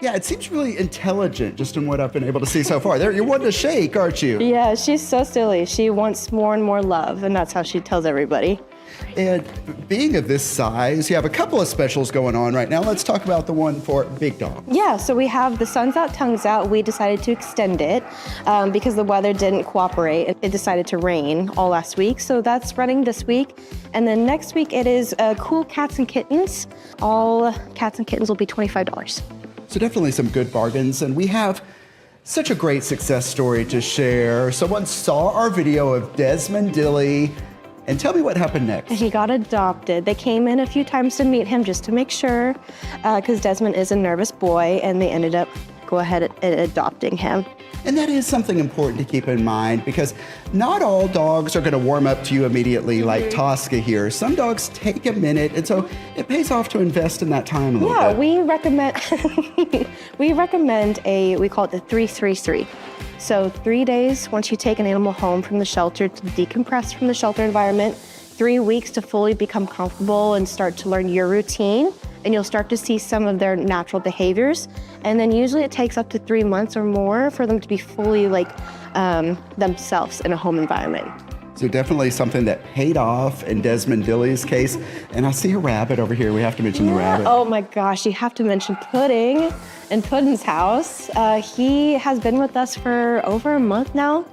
Yeah, it seems really intelligent just in what I've been able to see so far. You're one to shake, aren't you? Yeah, she's so silly. She wants more and more love, and that's how she tells everybody. And being of this size, you have a couple of specials going on right now. Let's talk about the one for big dog. Yeah, so we have the Sun's Out, Tongue's Out. We decided to extend it because the weather didn't cooperate. It decided to rain all last week, so that's running this week. And then next week it is Cool Cats and Kittens. All cats and kittens will be $25. So definitely some good bargains, and we have such a great success story to share. Someone saw our video of Desmond Dilly, and tell me what happened next. He got adopted. They came in a few times to meet him just to make sure, because Desmond is a nervous boy, and they ended up go ahead and adopting him. And that is something important to keep in mind, because not all dogs are going to warm up to you immediately like Tosca here. Some dogs take a minute, and so it pays off to invest in that time a little bit. Yeah, we recommend we call it the 3-3-3. So 3 days once you take an animal home from the shelter to decompress from the shelter environment, 3 weeks to fully become comfortable and start to learn your routine, and you'll start to see some of their natural behaviors. And then usually it takes up to 3 months or more for them to be fully like themselves in a home environment. So definitely something that paid off in Desmond Dilly's case. And I see a rabbit over here. We have to mention the rabbit. Oh my gosh, you have to mention Pudding in Pudding's house. He has been with us for over a month now.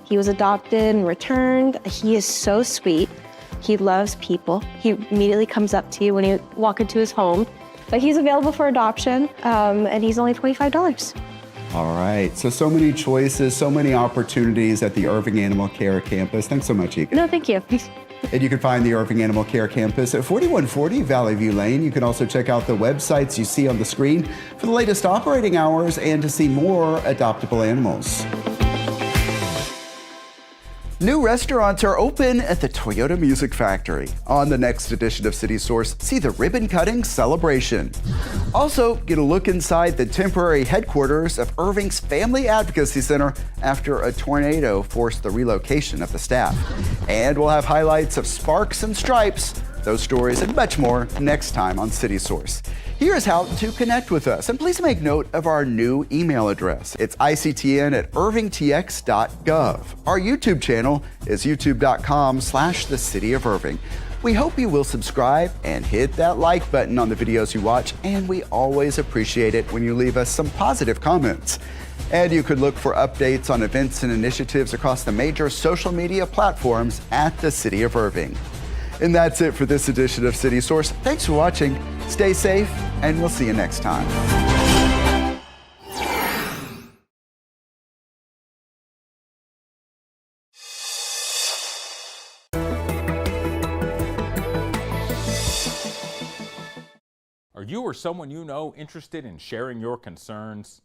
He was adopted and returned. He is so sweet. He loves people. He immediately comes up to you when you walk into his home. But he's available for adoption, and he's only $25. All right. So many choices, so many opportunities at the Irving Animal Care Campus. Thanks so much, Egan. No, thank you. And you can find the Irving Animal Care Campus at 4140 Valley View Lane. You can also check out the websites you see on the screen for the latest operating hours and to see more adoptable animals. New restaurants are open at the Toyota Music Factory. On the next edition of City Source, see the ribbon cutting celebration. Also, get a look inside the temporary headquarters of Irving's Family Advocacy Center after a tornado forced the relocation of the staff. And we'll have highlights of Sparks and Stripes. Those stories and much more next time on City Source. Here's how to connect with us, and please make note of our new email address. It's ictn@irvingtx.gov. Our YouTube channel is youtube.com/the City of Irving. We hope you will subscribe and hit that like button on the videos you watch, and we always appreciate it when you leave us some positive comments. And you could look for updates on events and initiatives across the major social media platforms at the City of Irving. And that's it for this edition of City Source. Thanks for watching. Stay safe, and we'll see you next time. Are you or someone you know interested in sharing your concerns?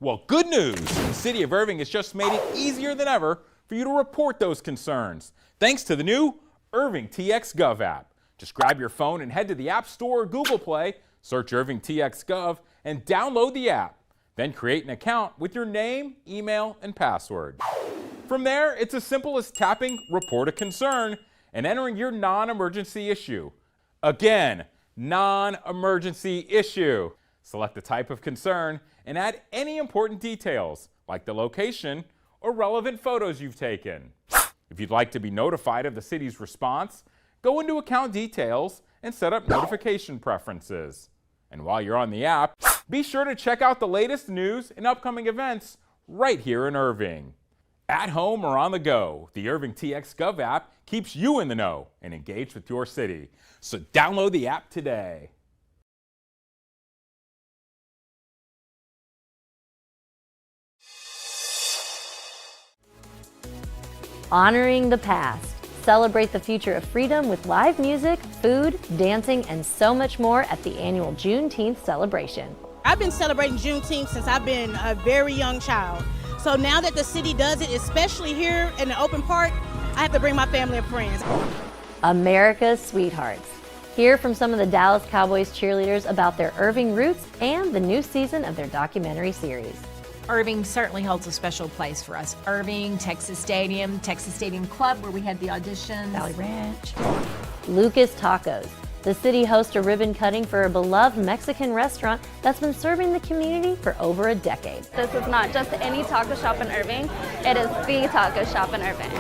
Well, good news! The City of Irving has just made it easier than ever for you to report those concerns, thanks to the new Irving TX Gov app. Just grab your phone and head to the App Store or Google Play, search Irving TX Gov, and download the app. Then create an account with your name, email, and password. From there, it's as simple as tapping Report a Concern and entering your non-emergency issue. Again, non-emergency issue. Select the type of concern and add any important details, like the location or relevant photos you've taken. If you'd like to be notified of the city's response, go into account details and set up notification preferences. And while you're on the app, be sure to check out the latest news and upcoming events right here in Irving. At home or on the go, the Irving TX Gov app keeps you in the know and engaged with your city. So download the app today. Honoring the past. Celebrate the future of freedom with live music, food, dancing, and so much more at the annual Juneteenth celebration. I've been celebrating Juneteenth since I've been a very young child. So now that the city does it, especially here in the open park, I have to bring my family and friends. America's Sweethearts. Hear from some of the Dallas Cowboys cheerleaders about their Irving roots and the new season of their documentary series. Irving certainly holds a special place for us. Irving, Texas Stadium Club, where we had the auditions. Valley Ranch. Lucas Tacos. The city hosts a ribbon cutting for a beloved Mexican restaurant that's been serving the community for over a decade. This is not just any taco shop in Irving, it is the taco shop in Irving.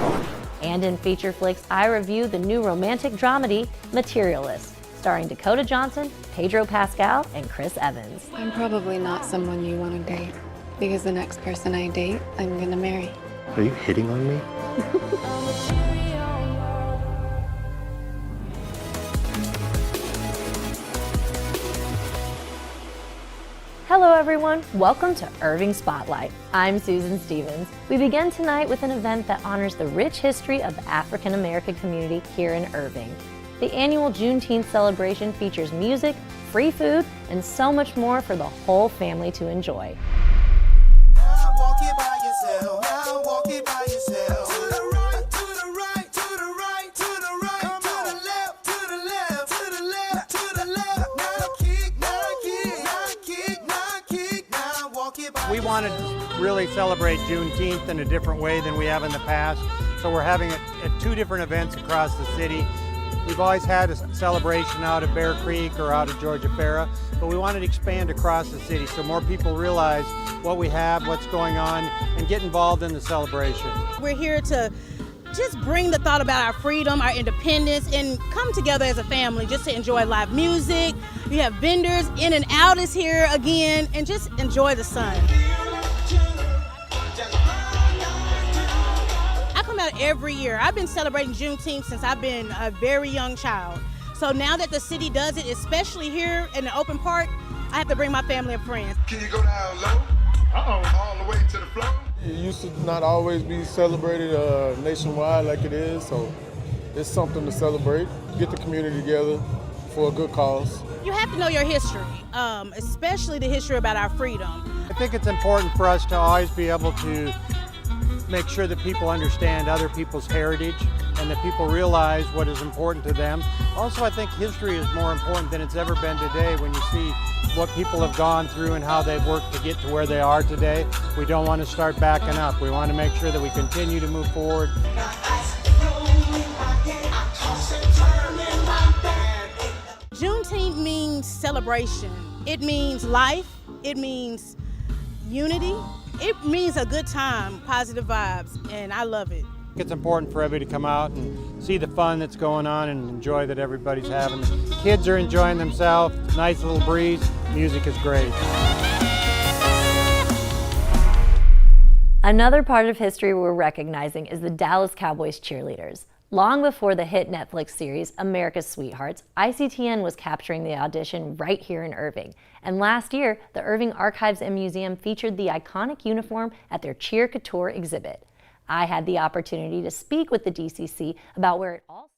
And in Feature Flicks, I review the new romantic dramedy, Materialist, starring Dakota Johnson, Pedro Pascal, and Chris Evans. I'm probably not someone you want to date, because the next person I date, I'm gonna marry. Are you hitting on me? Hello everyone, welcome to Irving Spotlight. I'm Susan Stevens. We begin tonight with an event that honors the rich history of the African American community here in Irving. The annual Juneteenth celebration features music, free food, and so much more for the whole family to enjoy. We want to really celebrate Juneteenth in a different way than we have in the past. So we're having it at two different events across the city. We've always had a celebration out at Bear Creek or out at Georgia Farah, but we wanted to expand across the city so more people realize what we have, what's going on, and get involved in the celebration. We're here to just bring the thought about our freedom, our independence, and come together as a family just to enjoy live music. You have vendors, In and Out is here again, and just enjoy the sun. I come out every year. I've been celebrating Juneteenth since I've been a very young child. So now that the city does it, especially here in the open park, I have to bring my family and friends. Can you go down low? All the way to the floor? It used to not always be celebrated nationwide like it is, so it's something to celebrate, get the community together for a good cause. You have to know your history, especially the history about our freedom. I think it's important for us to always be able to make sure that people understand other people's heritage and that people realize what is important to them. Also, I think history is more important than it's ever been today when you see what people have gone through and how they've worked to get to where they are today. We don't want to start backing up. We want to make sure that we continue to move forward. Juneteenth means celebration. It means life. It means unity. It means a good time, positive vibes, and I love it. It's important for everybody to come out and see the fun that's going on and enjoy that everybody's having. Kids are enjoying themselves, nice little breeze, music is great. Another part of history we're recognizing is the Dallas Cowboys cheerleaders. Long before the hit Netflix series America's Sweethearts, ICTN was capturing the audition right here in Irving. And last year, the Irving Archives and Museum featured the iconic uniform at their Cheer Couture exhibit. I had the opportunity to speak with the DCC about where it all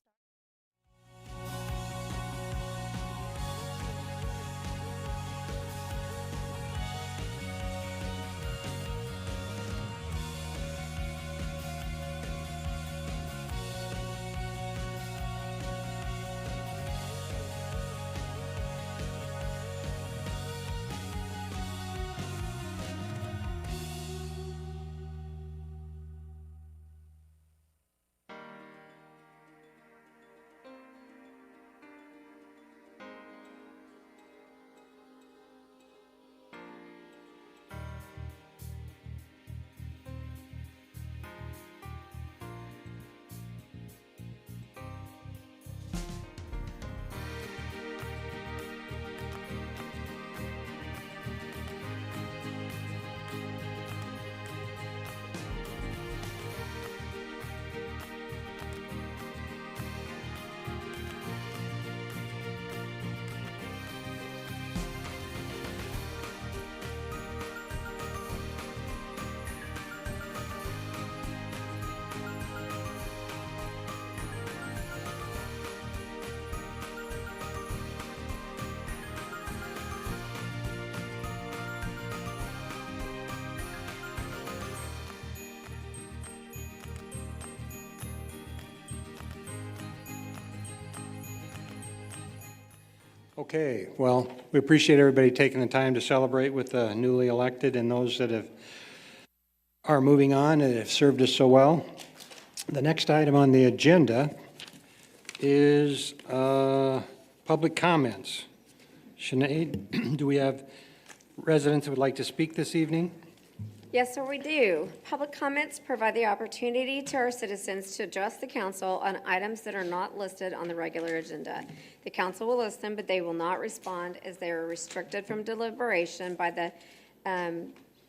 Okay, well, we appreciate everybody taking the time to celebrate with the newly elected and those that are moving on and have served us so well. The next item on the agenda is public comments. Sinead, do we have residents who would like to speak this evening? Yes, sir, we do. Public comments provide the opportunity to our citizens to address the council on items that are not listed on the regular agenda. The council will listen, but they will not respond as they are restricted from deliberation by the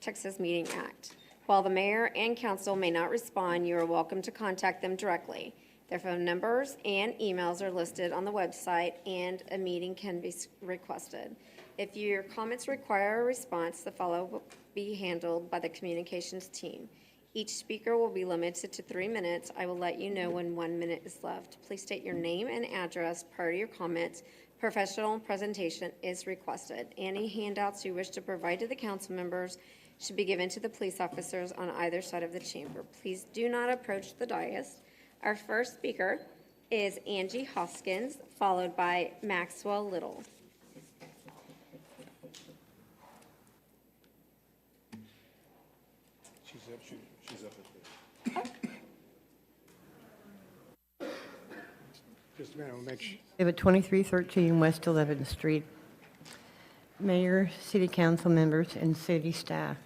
Texas Meeting Act. While the mayor and council may not respond, you are welcome to contact them directly. Their phone numbers and emails are listed on the website, and a meeting can be requested. If your comments require a response, the follow-up will be handled by the communications team. Each speaker will be limited to 3 minutes. I will let you know when 1 minute is left. Please state your name and address prior to your comments. Professional presentation is requested. Any handouts you wish to provide to the council members should be given to the police officers on either side of the chamber. Please do not approach the dais. Our first speaker is Angie Hoskins, followed by Maxwell Little. She's up at the... Just a minute, we'll make sure. We have a 2313 West 11th Street. Mayor, city council members, and city staff,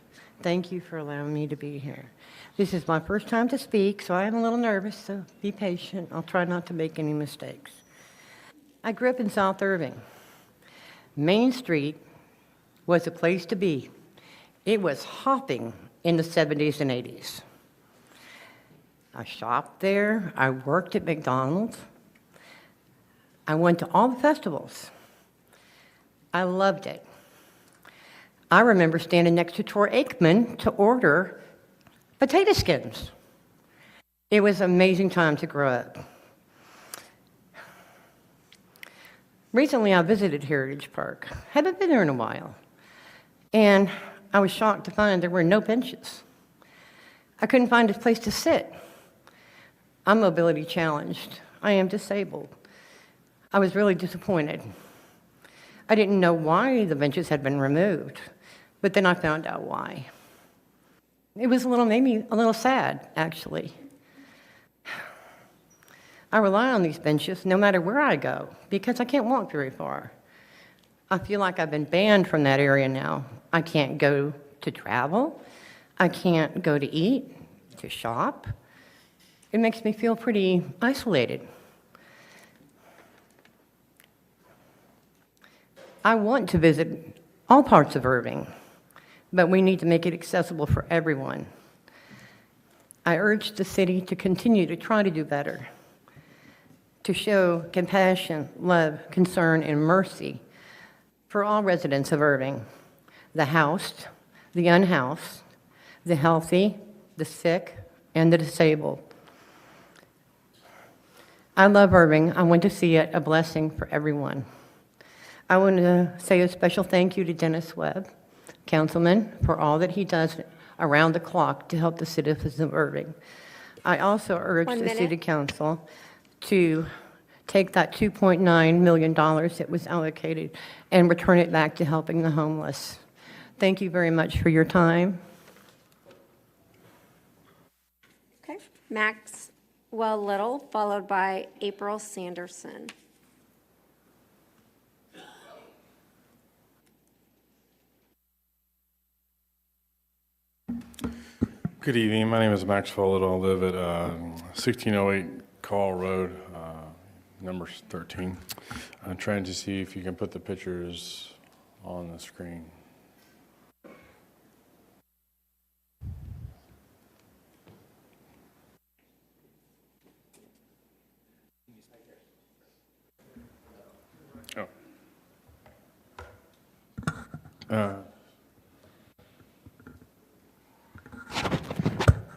thank you for allowing me to be here. This is my first time to speak, so I am a little nervous, so be patient. I'll try not to make any mistakes. I grew up in South Irving. Main Street was a place to be. It was hopping in the 70s and 80s. I shopped there. I worked at McDonald's. I went to all the festivals. I loved it. I remember standing next to Troy Aikman to order potato skins. It was an amazing time to grow up. Recently, I visited Heritage Park. Haven't been there in a while. And I was shocked to find there were no benches. I couldn't find a place to sit. I'm mobility challenged. I am disabled. I was really disappointed. I didn't know why the benches had been removed, but then I found out why. It made me a little sad, actually. I rely on these benches no matter where I go because I can't walk very far. I feel like I've been banned from that area now. I can't go to travel. I can't go to eat, to shop. It makes me feel pretty isolated. I want to visit all parts of Irving, but we need to make it accessible for everyone. I urge the city to continue to try to do better, to show compassion, love, concern, and mercy for all residents of Irving, the housed, the unhoused, the healthy, the sick, and the disabled. I love Irving. I want to see it a blessing for everyone. I want to say a special thank you to Dennis Webb, Councilman, for all that he does around the clock to help the citizens of Irving. I also urge the City Council to take that $2.9 million that was allocated and return it back to helping the homeless. Thank you very much for your time. Okay. Maxwell Little, followed by April Sanderson. Good evening. My name is Maxwell Little. I live at 1608 Call Road, number 13. I'm trying to see if you can put the pictures on the screen.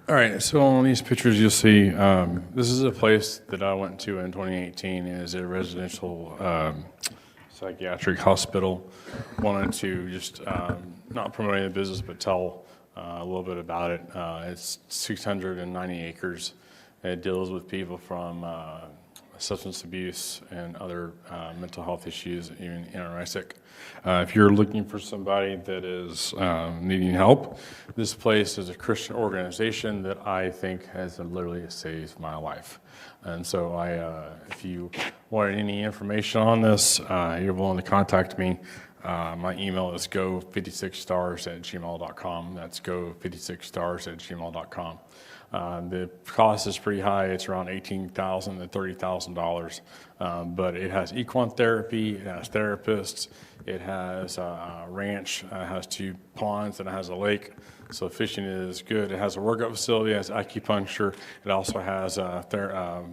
All right, so on these pictures you'll see, this is a place that I went to in 2018 as a residential psychiatric hospital. Wanted to just not promote any business, but tell a little bit about it. It's 690 acres. It deals with people from substance abuse and other mental health issues, even anorexic. If you're looking for somebody that is needing help, this place is a Christian organization that I think has literally saved my life. And so if you wanted any information on this, you're willing to contact me. My email is go56stars@gmail.com. That's go56stars@gmail.com. The cost is pretty high. It's around $18,000 to $30,000, but it has equine therapy, it has therapists, it has a ranch, it has 2 ponds, and it has a lake. So fishing is good. It has a workout facility, it has acupuncture. It also has a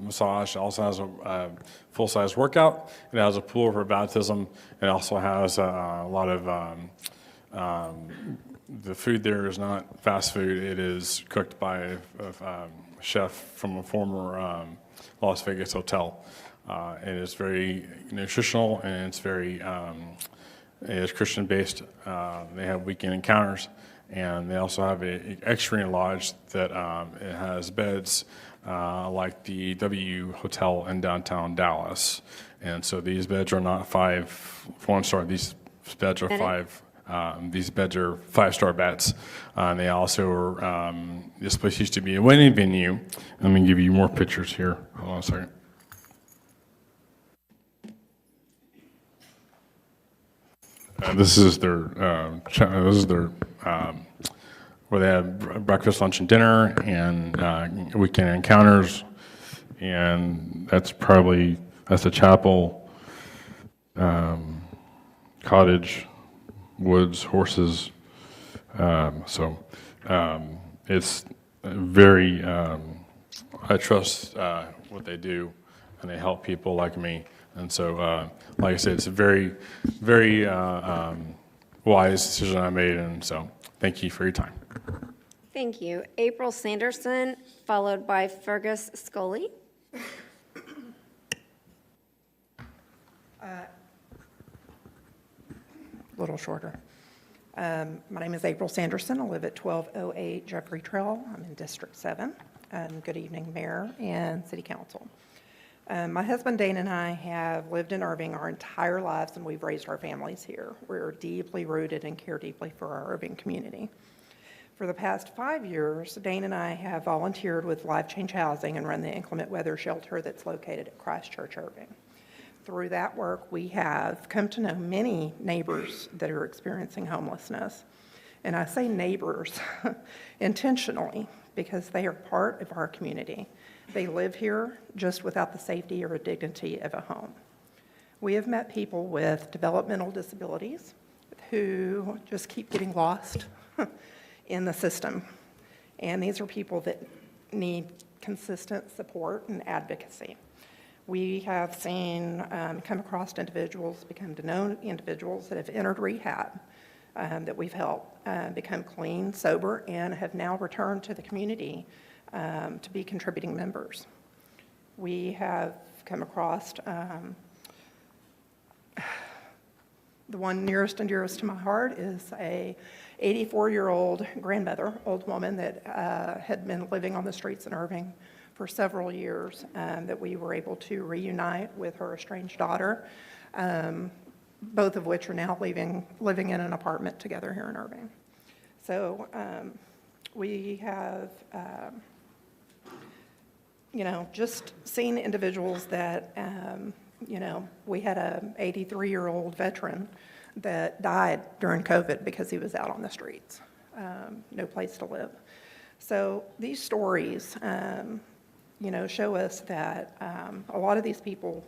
massage. It also has a full-size workout. It has a pool for baptism. It also has a lot of the food there is not fast food. It is cooked by a chef from a former Las Vegas hotel. It is very nutritional, and it's very it is Christian based. They have weekend encounters, and they also have an X-ray lodge that it has beds like the W Hotel in downtown Dallas. And so these beds are not 1-star. These beds are 5. These beds are 5-star beds. They also are, this place used to be a wedding venue. Let me give you more pictures here. Hold on a second. This is their, where they have breakfast, lunch, and dinner, and weekend encounters. And that's the chapel, cottage, woods, horses. It's very, I trust what they do, and they help people like me. And so, like I said, it's a very, very wise decision I made. And so thank you for your time. Thank you. April Sanderson, followed by Fergus Scully. A little shorter. My name is April Sanderson. I live at 1208 Jeffrey Trail. I'm in District 7. Good evening, Mayor and City Council. My husband Dane and I have lived in Irving our entire lives, and we've raised our families here. We're deeply rooted and care deeply for our Irving community. For the past 5 years, Dane and I have volunteered with Life Change Housing and run the inclement weather shelter that's located at Christchurch, Irving. Through that work, we have come to know many neighbors that are experiencing homelessness. And I say neighbors intentionally because they are part of our community. They live here just without the safety or dignity of a home. We have met people with developmental disabilities who just keep getting lost in the system. And these are people that need consistent support and advocacy. We have seen, come across individuals, become to know individuals that have entered rehab, that we've helped become clean, sober, and have now returned to the community to be contributing members. We have come across the one nearest and dearest to my heart is a 84-year-old grandmother, old woman that had been living on the streets in Irving for several years, that we were able to reunite with her estranged daughter, both of which are now living in an apartment together here in Irving. So we have, just seen individuals that, we had a 83-year-old veteran that died during COVID because he was out on the streets, no place to live. So these stories, show us that a lot of these people,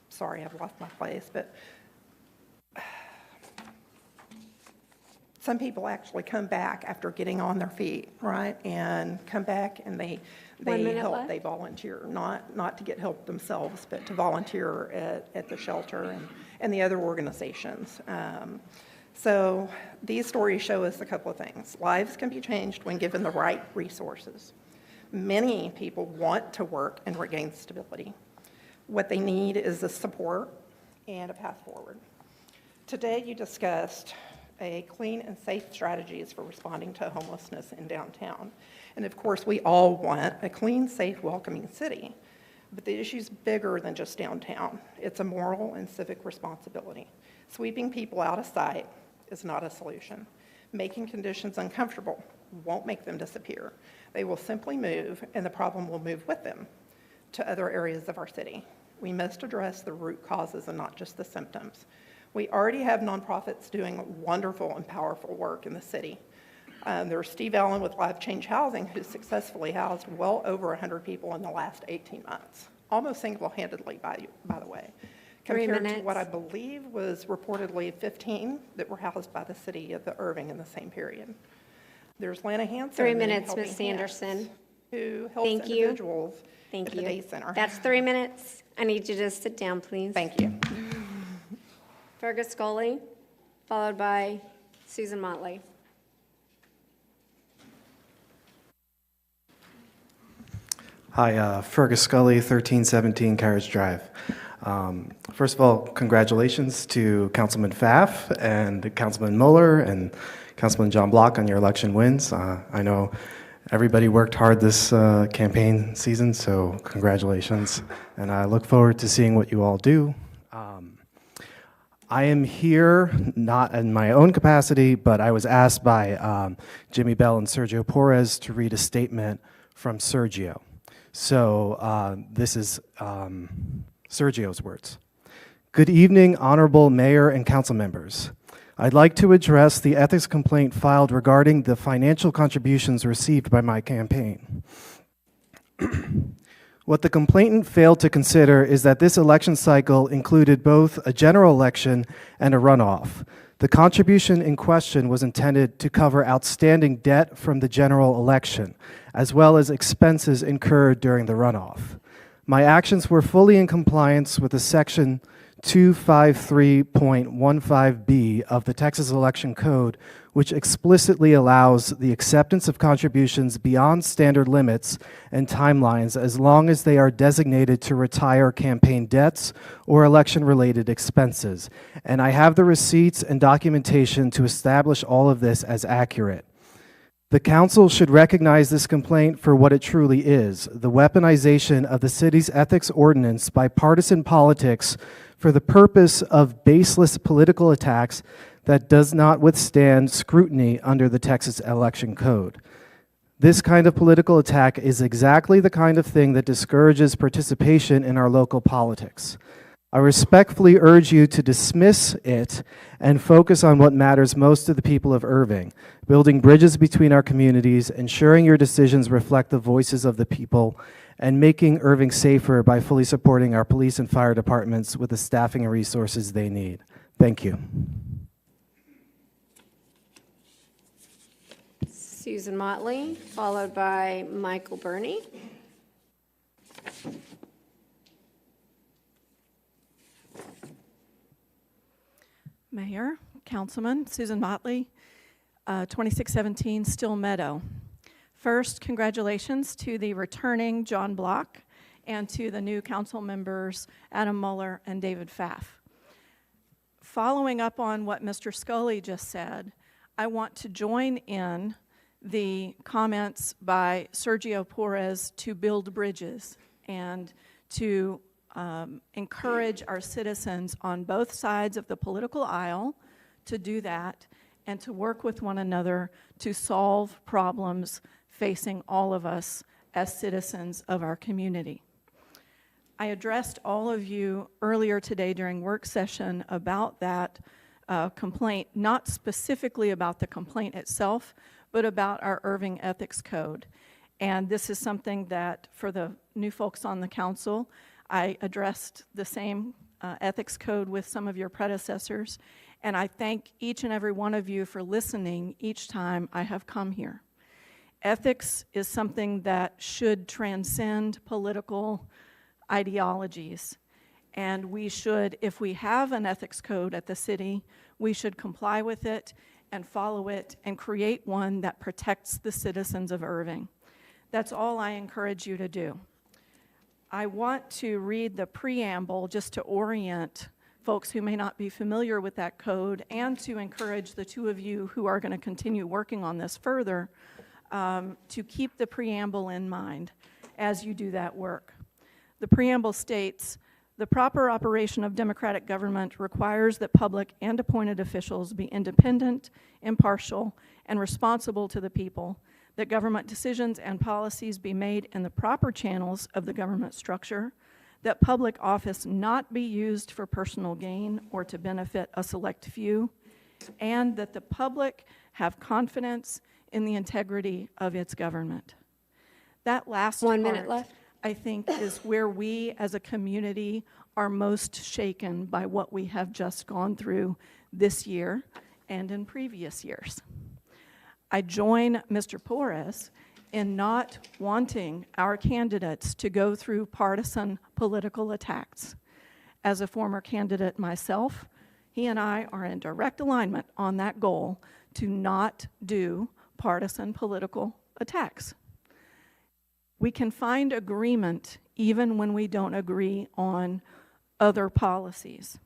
sorry, I've lost my place, but some people actually come back after getting on their feet, right? And come back and they help, left. They volunteer, not to get help themselves, but to volunteer at the shelter and the other organizations. So these stories show us a couple of things. Lives can be changed when given the right resources. Many people want to work and regain stability. What they need is the support and a path forward. Today you discussed a clean and safe strategies for responding to homelessness in downtown. And of course, we all want a clean, safe, welcoming city. But the issue's bigger than just downtown. It's a moral and civic responsibility. Sweeping people out of sight is not a solution. Making conditions uncomfortable won't make them disappear. They will simply move, and the problem will move with them to other areas of our city. We must address the root causes and not just the symptoms. We already have nonprofits doing wonderful and powerful work in the city. There's Steve Allen with Life Change Housing, who's successfully housed well over 100 people in the last 18 months, almost single-handedly, by the way, compared to what I believe was reportedly 15 that were housed by the city of Irving in the same period. There's Lana Hansen. 3 minutes, Ms. Sanderson. Who helps individuals at the day center. That's 3 minutes. I need you to sit down, please. Thank you. Fergus Scully, followed by Susan Motley. Hi, Fergus Scully, 1317 Carriage Drive. First of all, congratulations to Councilman Pfaff and Councilman Mueller and Councilman John Block on your election wins. I know everybody worked hard this campaign season, so congratulations. And I look forward to seeing what you all do. I am here not in my own capacity, but I was asked by Jimmy Bell and Sergio Porres to read a statement from Sergio. So this is Sergio's words. Good evening, honorable mayor and council members. I'd like to address the ethics complaint filed regarding the financial contributions received by my campaign. What the complainant failed to consider is that this election cycle included both a general election and a runoff. The contribution in question was intended to cover outstanding debt from the general election, as well as expenses incurred during the runoff. My actions were fully in compliance with the Section 253.15B of the Texas Election Code, which explicitly allows the acceptance of contributions beyond standard limits and timelines as long as they are designated to retire campaign debts or election-related expenses. And I have the receipts and documentation to establish all of this as accurate. The council should recognize this complaint for what it truly is, the weaponization of the city's ethics ordinance by partisan politics for the purpose of baseless political attacks that does not withstand scrutiny under the Texas Election Code. This kind of political attack is exactly the kind of thing that discourages participation in our local politics. I respectfully urge you to dismiss it and focus on what matters most to the people of Irving, building bridges between our communities, ensuring your decisions reflect the voices of the people, and making Irving safer by fully supporting our police and fire departments with the staffing and resources they need. Thank you. Susan Motley, followed by Michael Burney. Mayor, Councilman, Susan Motley, 2617 Still Meadow. First, congratulations to the returning John Block and to the new council members Adam Muller and David Pfaff. Following up on what Mr. Scully just said, I want to join in the comments by Sergio Perez to build bridges and to encourage our citizens on both sides of the political aisle to do that and to work with one another to solve problems facing all of us as citizens of our community. I addressed all of you earlier today during work session about that complaint, not specifically about the complaint itself, but about our Irving Ethics Code. And this is something that, for the new folks on the council, I addressed the same ethics code with some of your predecessors, and I thank each and every one of you for listening each time I have come here. Ethics is something that should transcend political ideologies, and we should, if we have an ethics code at the city, we should comply with it and follow it and create one that protects the citizens of Irving. That's all I encourage you to do. I want to read the preamble just to orient folks who may not be familiar with that code and to encourage the two of you who are going to continue working on this further to keep the preamble in mind as you do that work. The preamble states, "The proper operation of democratic government requires that public and appointed officials be independent, impartial, and responsible to the people, that government decisions and policies be made in the proper channels of the government structure, that public office not be used for personal gain or to benefit a select few, and that the public have confidence in the integrity of its government." That last 1 minute left. I think, is where we as a community are most shaken by what we have just gone through this year and in previous years. I join Mr. Perez in not wanting our candidates to go through partisan political attacks. As a former candidate myself, he and I are in direct alignment on that goal to not do partisan political attacks. We can find agreement even when we don't agree on other policies.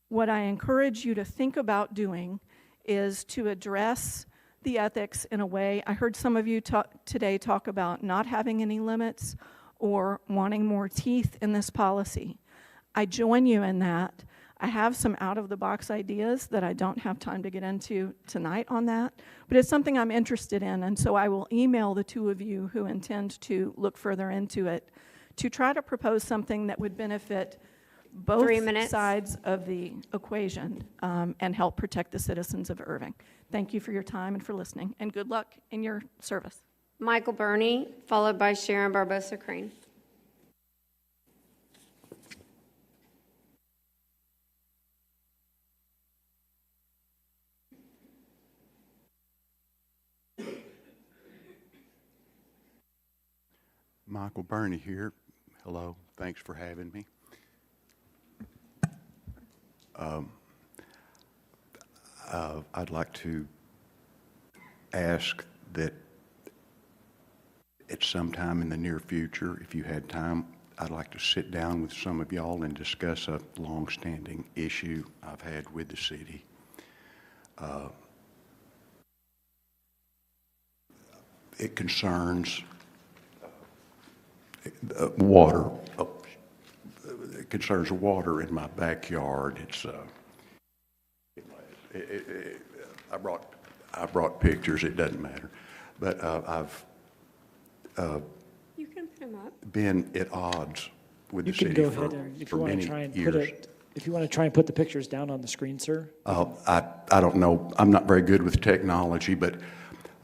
What I encourage you to think about doing is to address the ethics in a way. I heard some of you today talk about not having any limits or wanting more teeth in this policy. I join you in that. I have some out-of-the-box ideas that I don't have time to get into tonight on that, but it's something I'm interested in, and so I will email the two of you who intend to look further into it to try to propose something that would benefit both 3 minutes. sides of the equation and help protect the citizens of Irving. Thank you for your time and for listening, and good luck in your service. Michael Burney, followed by Sharon Barbosa Crane. Michael Burney here. Hello, thanks for having me. I'd like to ask that at some time in the near future, if you had time, I'd like to sit down with some of y'all and discuss a long-standing issue I've had with the city. It concerns water. It concerns water in my backyard. It's I brought pictures. It doesn't matter, but I've You can put them up. been at odds with the You can city go for, ahead and if for you want many to try and years. put it, if you want to try and put the pictures down on the screen, sir. I don't know. I'm not very good with technology, but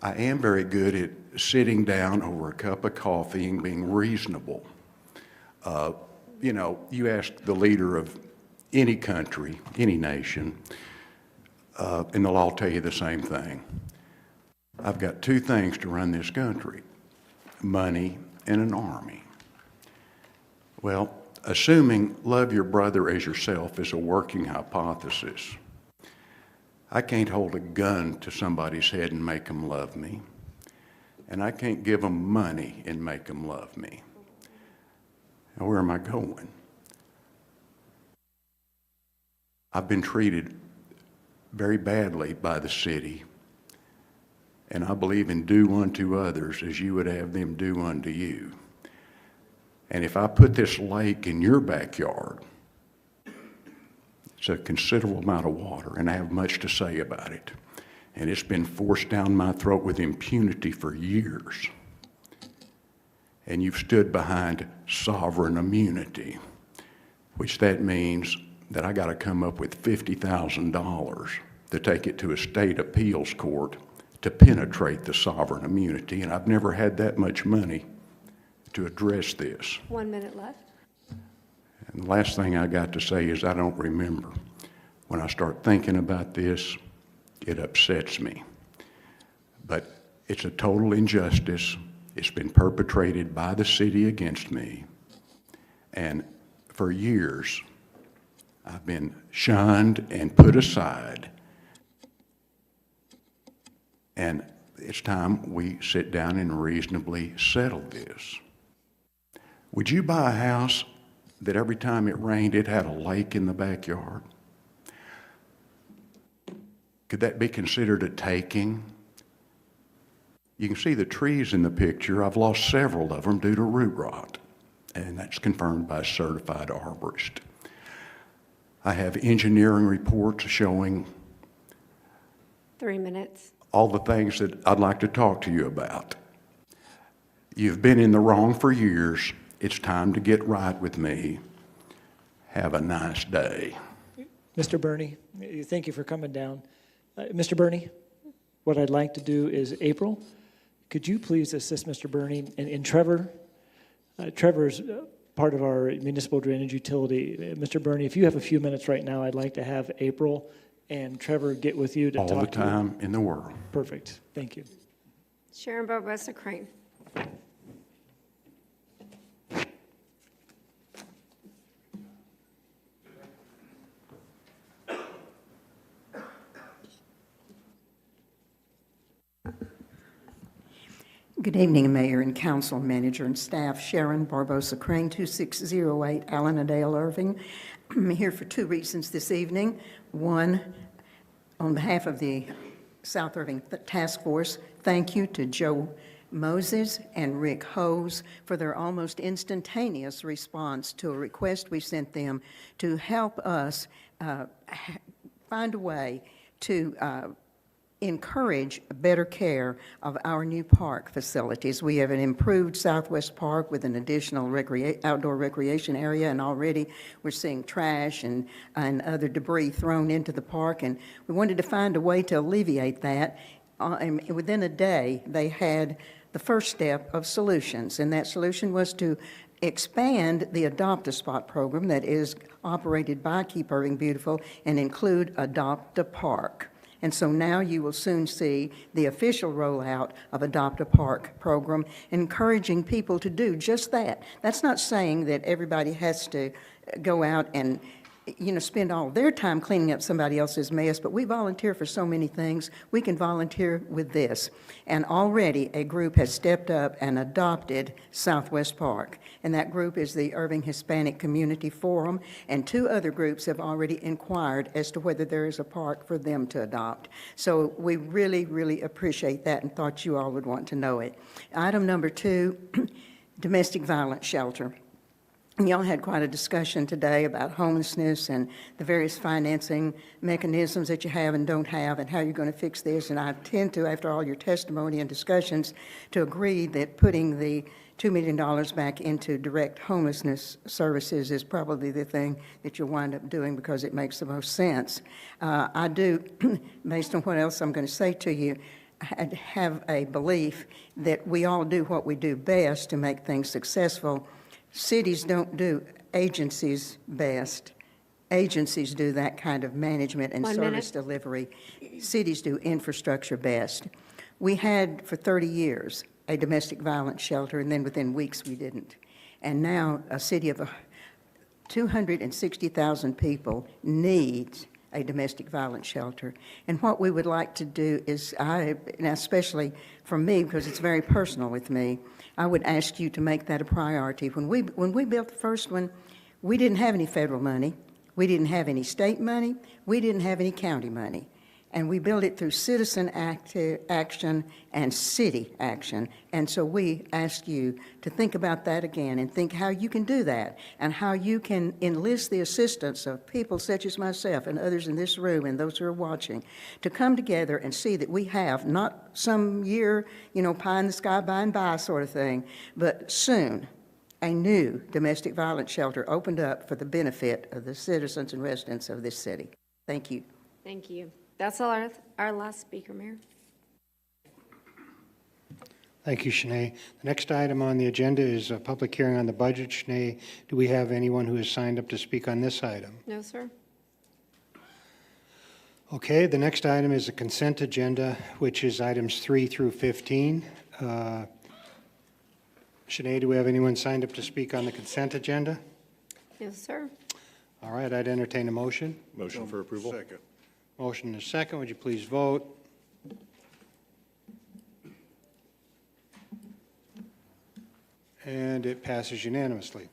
I am very good at sitting down over a cup of coffee and being reasonable. You know, you ask the leader of any country, any nation, and they'll all tell you the same thing. I've got two things to run this country: money and an army. Well, assuming love your brother as yourself is a working hypothesis, I can't hold a gun to somebody's head and make them love me, and I can't give them money and make them love me. Now, where am I going? I've been treated very badly by the city, and I believe in do unto others as you would have them do unto you. And if I put this lake in your backyard, it's a considerable amount of water, and I have much to say about it. And it's been forced down my throat with impunity for years. And you've stood behind sovereign immunity, which that means that I got to come up with $50,000 to take it to a state appeals court to penetrate the sovereign immunity, and I've never had that much money to address this. 1 minute left. And the last thing I got to say is I don't remember. When I start thinking about this, it upsets me. But it's a total injustice. It's been perpetrated by the city against me. And for years, I've been shunned and put aside. And it's time we sit down and reasonably settle this. Would you buy a house that every time it rained, it had a lake in the backyard? Could that be considered a taking? You can see the trees in the picture. I've lost several of them due to root rot, and that's confirmed by a certified arborist. I have engineering reports showing 3 minutes. all the things that I'd like to talk to you about. You've been in the wrong for years. It's time to get right with me. Have a nice day. Mr. Burney, thank you for coming down. Mr. Burney, what I'd like to do is, April, could you please assist Mr. Burney and Trevor? Trevor's part of our municipal drainage utility. Mr. Burney, if you have a few minutes right now, I'd like to have April and Trevor get with you to talk to you. All the time in the world. Perfect. Thank you. Sharon Barbosa Crane. Good evening, Mayor and Council, Manager and staff. Sharon Barbosa Crane, 2608 Allenadale, Irving. I'm here for two reasons this evening. One, on behalf of the South Irving Task Force, thank you to Joe Moses and Rick Hose for their almost instantaneous response to a request we sent them to help us find a way to encourage better care of our new park facilities. We have an improved Southwest Park with an additional outdoor recreation area, and already we're seeing trash and other debris thrown into the park, and we wanted to find a way to alleviate that. And within a day, they had the first step of solutions, and that solution was to expand the Adopt a Spot program that is operated by Keep Irving Beautiful and include Adopt a Park. And so now you will soon see the official rollout of Adopt a Park program, encouraging people to do just that. That's not saying that everybody has to go out and spend all their time cleaning up somebody else's mess, but we volunteer for so many things. We can volunteer with this. And already a group has stepped up and adopted Southwest Park. And that group is the Irving Hispanic Community Forum. And 2 other groups have already inquired as to whether there is a park for them to adopt. So we really, really appreciate that and thought you all would want to know it. Item number 2, domestic violence shelter. Y'all had quite a discussion today about homelessness and the various financing mechanisms that you have and don't have and how you're going to fix this. And I tend to, after all your testimony and discussions, to agree that putting the $2 million back into direct homelessness services is probably the thing that you'll wind up doing because it makes the most sense. I do, based on what else I'm going to say to you, I have a belief that we all do what we do best to make things successful. Cities don't do agencies best. Agencies do that kind of management and service delivery. Cities do infrastructure best. We had for 30 years a domestic violence shelter, and then within weeks we didn't. And now a city of 260,000 people needs a domestic violence shelter. And what we would like to do is, and especially for me, because it's very personal with me, I would ask you to make that a priority. When we built the first one, we didn't have any federal money. We didn't have any state money. We didn't have any county money. And we built it through citizen action and city action. And so we ask you to think about that again and think how you can do that and how you can enlist the assistance of people such as myself and others in this room and those who are watching to come together and see that we have not some year, pie in the sky by and by sort of thing, but soon a new domestic violence shelter opened up for the benefit of the citizens and residents of this city. Thank you. Thank you. That's all our last speaker, Mayor. Thank you, Shanae. The next item on the agenda is a public hearing on the budget. Shanae, do we have anyone who has signed up to speak on this item? No, sir. Okay, the next item is a consent agenda, which is items 3 through 15. Shanae, do we have anyone signed up to speak on the consent agenda? No, sir. All right, I'd entertain a motion. Motion for approval. Second. Motion and a second. Would you please vote? And it passes unanimously.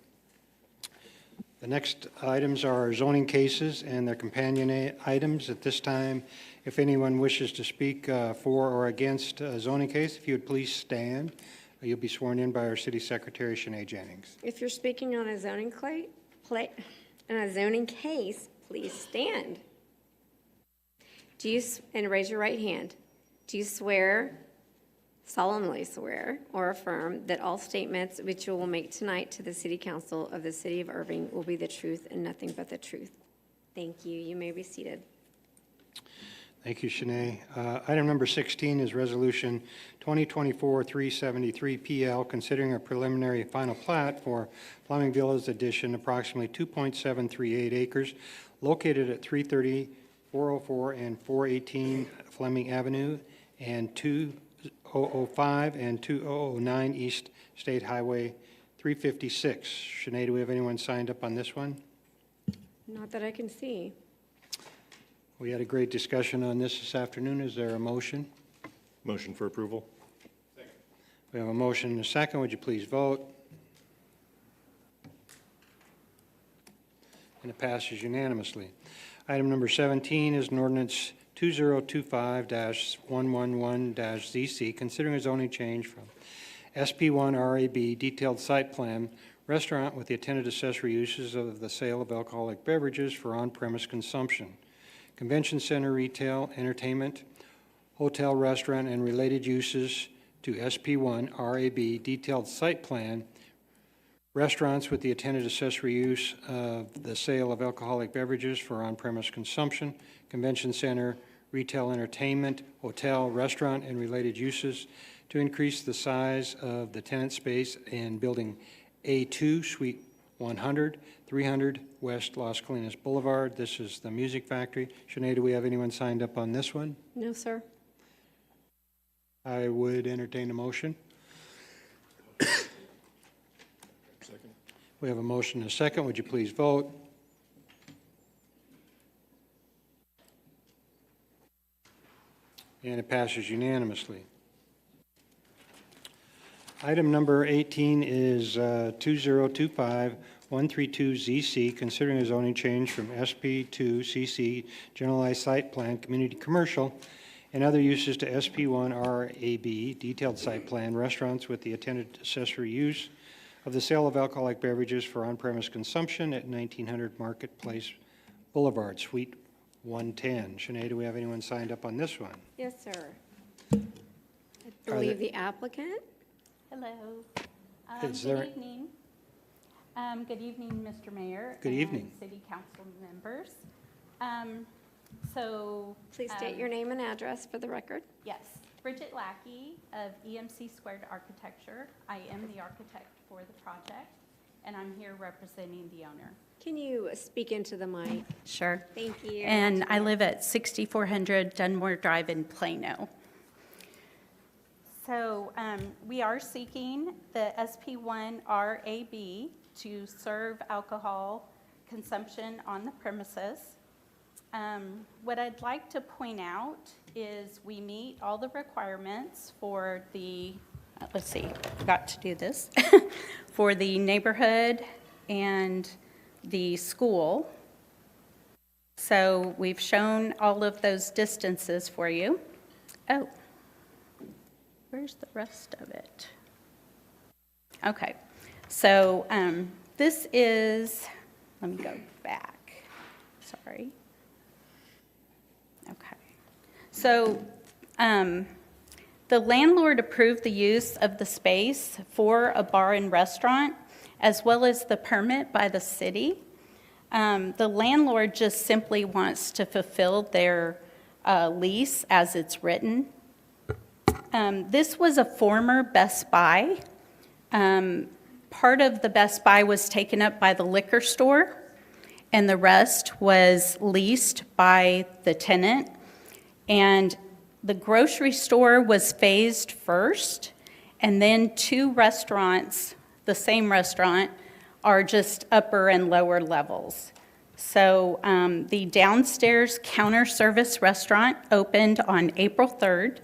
The next items are zoning cases and their companion items. At this time, if anyone wishes to speak for or against a zoning case, if you would please stand. You'll be sworn in by our City Secretary, Shanae Jennings. If you're speaking on a zoning case, please stand. And raise your right hand. Do you solemnly swear or affirm that all statements which you will make tonight to the City Council of the City of Irving will be the truth and nothing but the truth? Thank you. You may be seated. Thank you, Shanae. Item number 16 is Resolution 2024-373 PL, considering a preliminary final plat for Fleming Villas Addition, approximately 2.738 acres, located at 330, 404, and 418 Fleming Avenue, and 2005 and 2009 East State Highway 356. Shanae, do we have anyone signed up on this one? Not that I can see. We had a great discussion on this afternoon. Is there a motion? Motion for approval. Second. We have a motion and a second. Would you please vote? And it passes unanimously. Item number 17 is an ordinance 2025-111-ZC, considering a zoning change from SP1 RAB detailed site plan restaurant with the attendant accessory uses of the sale of alcoholic beverages for on-premise consumption, convention center, retail, entertainment, hotel, restaurant, and related uses to SP1 RAB detailed site plan restaurants with the attendant accessory use of the sale of alcoholic beverages for on-premise consumption, convention center, retail, entertainment, hotel, restaurant, and related uses to increase the size of the tenant space in Building A2, Suite 100, 300 West Las Colinas Boulevard. This is the Music Factory. Shanae, do we have anyone signed up on this one? No, sir. I would entertain a motion. We have a motion and a second. Would you please vote? And it passes unanimously. Item number 18 is 2025-132ZC, considering a zoning change from SP to CC, Generalized Site Plan, Community Commercial, and other uses to SP1 RAB, Detailed Site Plan, Restaurants with the attendant accessory use of the sale of alcoholic beverages for on-premise consumption at 1900 Marketplace Boulevard, Suite 110. Sinead, do we have anyone signed up on this one? Yes, sir. I believe the applicant. Hello. Is there- Good evening. Good evening, Mr. Mayor. Good evening. And City Council members. Please state your name and address for the record. Yes, Bridget Lackey of EMC Squared Architecture. I am the architect for the project, and I'm here representing the owner. Can you speak into the mic? Sure. Thank you. And I live at 6400 Dunmore Drive in Plano. So we are seeking the SP1 RAB to serve alcohol consumption on the premises. What I'd like to point out is we meet all the requirements for the, let's see, got to do this, for the neighborhood and the school. So we've shown all of those distances for you. Oh, where's the rest of it? Okay, so this is, let me go back, sorry. Okay, so the landlord approved the use of the space for a bar and restaurant, as well as the permit by the city. The landlord just simply wants to fulfill their lease as it's written. This was a former Best Buy. Part of the Best Buy was taken up by the liquor store, and the rest was leased by the tenant. And the grocery store was phased first, and then 2 restaurants, the same restaurant, are just upper and lower levels. So the downstairs counter service restaurant opened on April 3rd.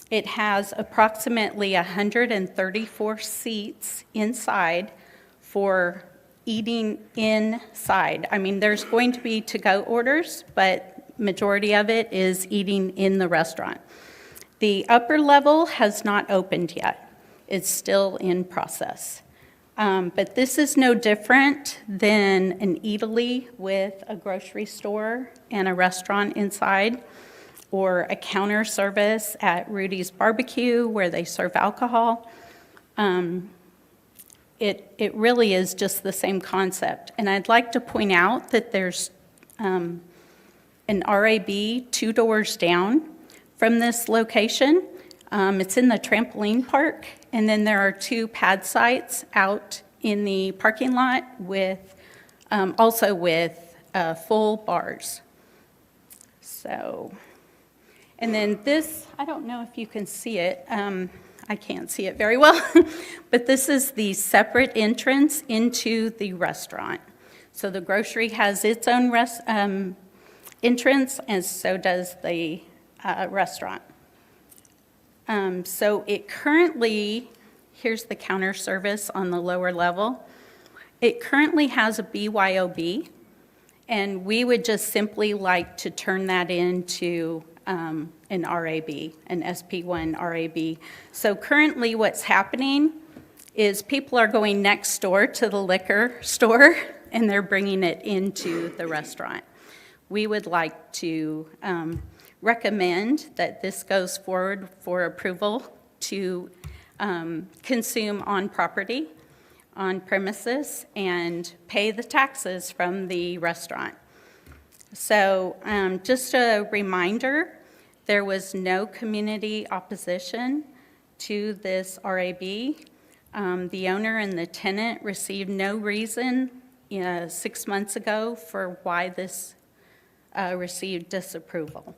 It has approximately 134 seats inside for eating inside. I mean, there's going to be to-go orders, but majority of it is eating in the restaurant. The upper level has not opened yet. It's still in process. But this is no different than an eataly with a grocery store and a restaurant inside, or a counter service at Rudy's Barbecue where they serve alcohol. It really is just the same concept. And I'd like to point out that there's an RAB 2 doors down from this location. It's in the trampoline park, and then there are 2 pad sites out in the parking lot with, also with full bars. So, and then this, I don't know if you can see it. I can't see it very well, but this is the separate entrance into the restaurant. So the grocery has its own entrance, and so does the restaurant. So it currently, here's the counter service on the lower level. It currently has a BYOB, and we would just simply like to turn that into an RAB, an SP1 RAB. So currently what's happening is people are going next door to the liquor store, and they're bringing it into the restaurant. We would like to recommend that this goes forward for approval to consume on property, on premises, and pay the taxes from the restaurant. So just a reminder, there was no community opposition to this RAB. The owner and the tenant received no reason 6 months ago for why this received disapproval.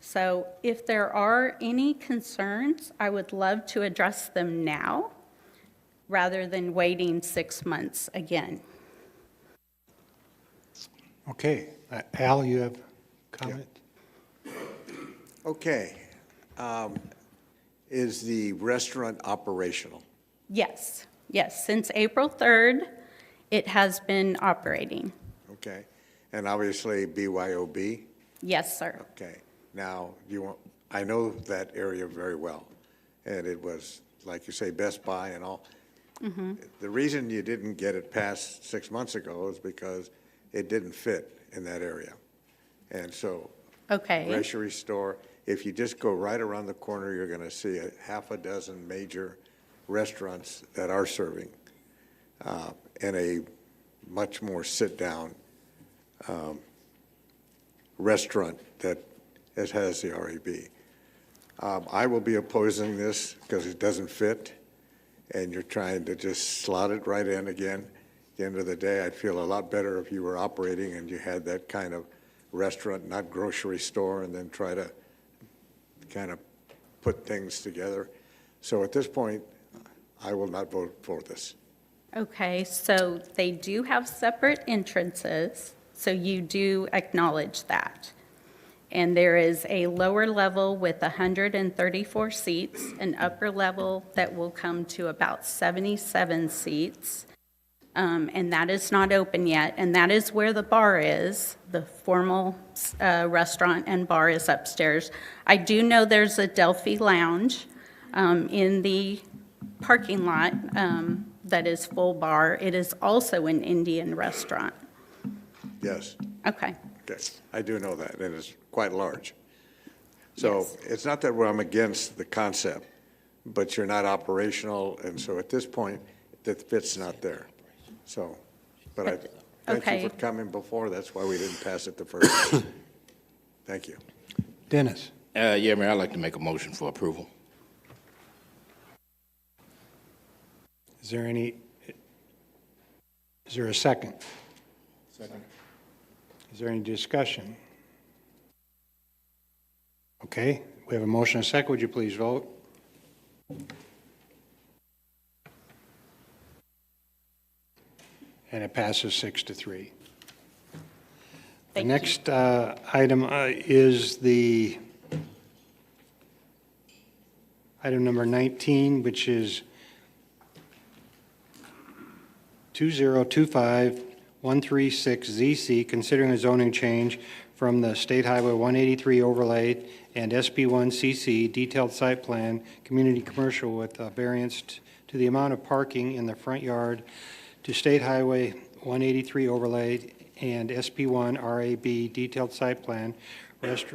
So if there are any concerns, I would love to address them now rather than waiting 6 months again. Okay. Al, you have comment? Okay. Is the restaurant operational? Yes, yes. Since April 3rd, it has been operating. Okay. And obviously BYOB? Yes, sir. Okay. Now, I know that area very well, and it was, like you say, Best Buy and all. Mm-hmm. The reason you didn't get it passed 6 months ago is because it didn't fit in that area. And so, Okay. grocery store, if you just go right around the corner, you're going to see a half a dozen major restaurants that are serving and a much more sit-down restaurant that has the RAB. I will be opposing this because it doesn't fit, and you're trying to just slot it right in again. At the end of the day, I'd feel a lot better if you were operating and you had that kind of restaurant, not grocery store, and then try to kind of put things together. So at this point, I will not vote for this. Okay, so they do have separate entrances, so you do acknowledge that. And there is a lower level with 134 seats, an upper level that will come to about 77 seats. And that is not open yet, and that is where the bar is. The formal restaurant and bar is upstairs. I do know there's a Delphi Lounge in the parking lot that is full bar. It is also an Indian restaurant. Yes. Okay. Okay. I do know that, and it's quite large. So it's not that I'm against the concept, but you're not operational, and so at this point, the fit's not there. So, but I thank Okay. you for coming before. That's why we didn't pass it the first time. Thank you. Dennis? Yeah, Mayor, I'd like to make a motion for approval. Is there a second? Second. Is there any discussion? Okay, we have a motion and a second. Would you please vote? And it passes 6-3. The next item is the item number 19, which is 2025136ZC, considering a zoning change from the State Highway 183 overlay and SB1CC detailed site plan, community commercial with variance to the amount of parking in the front yard to State Highway 183 overlay and SP1 RAB detailed site plan,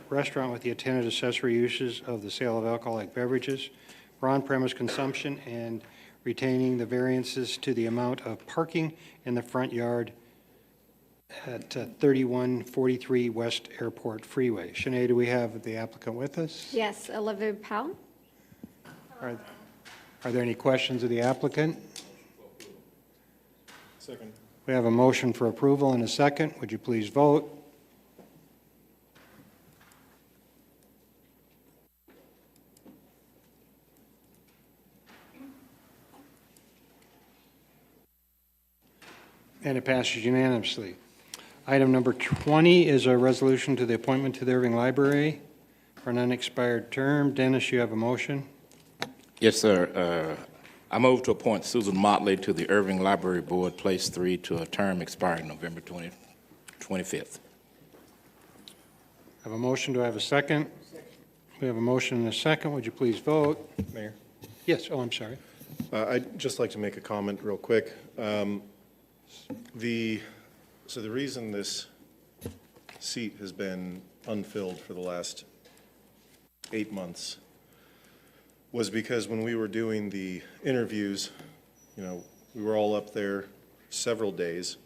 restaurant with the attendant accessory uses of the sale of alcoholic beverages for on-premise consumption and retaining the variances to the amount of parking in the front yard at 3143 West Airport Freeway. Sinead, do we have the applicant with us? Yes, Olivia Powell. Are there any questions of the applicant? Second. We have a motion for approval and a second. Would you please vote? And it passes unanimously. Item number 20 is a resolution to the appointment to the Irving Library for an unexpired term. Dennis, you have a motion? Yes, sir. I move to appoint Susan Motley to the Irving Library Board, Place 3, to a term expiring November 25th. I have a motion. Do I have a second? We have a motion and a second. Would you please vote? Mayor? Yes. Oh, I'm sorry. I'd just like to make a comment real quick. So the reason this seat has been unfilled for the last 8 months was because when we were doing the interviews, we were all up there several days.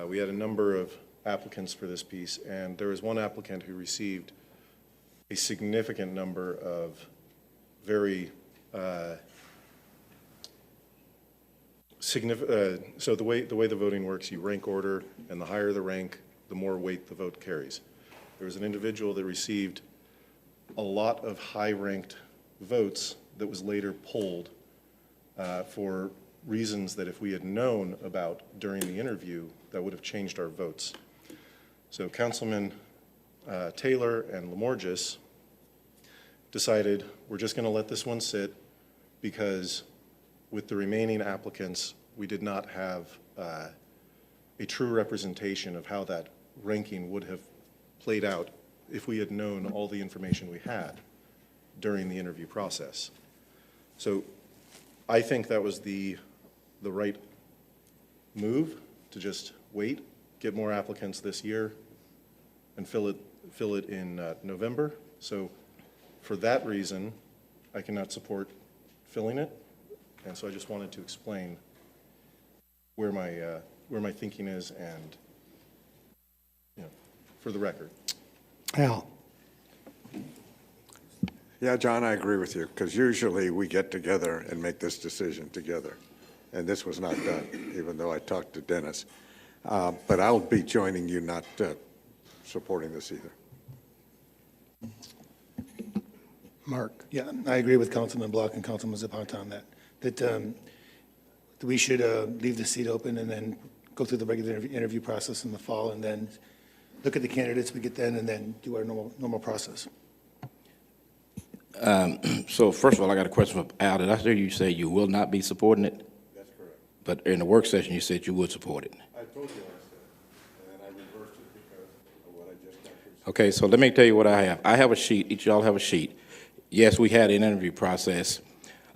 We had a number of applicants for this piece, and there was one applicant who received a significant number of very so the way the voting works, you rank order, and the higher the rank, the more weight the vote carries. There was an individual that received a lot of high-ranked votes that was later polled for reasons that if we had known about during the interview, that would have changed our votes. So Councilman Taylor and Lamorgis decided we're just going to let this one sit because with the remaining applicants, we did not have a true representation of how that ranking would have played out if we had known all the information we had during the interview process. So I think that was the right move to just wait, get more applicants this year, and fill it in November. So for that reason, I cannot support filling it, and so I just wanted to explain where my thinking is, and for the record. Al. Yeah, John, I agree with you, because usually we get together and make this decision together, and this was not done, even though I talked to Dennis. But I'll be joining you, not supporting this either. Mark. Yeah, I agree with Councilman Block and Councilman Zapata on that we should leave the seat open and then go through the regular interview process in the fall, and then look at the candidates we get then, and then do our normal process. So first of all, I got a question for Al. Did I hear you say you will not be supporting it? That's correct. But in the work session, you said you would support it. I told you I said, and then I reversed it because of what I just got through. Okay, so let me tell you what I have. I have a sheet. Each of y'all have a sheet. Yes, we had an interview process.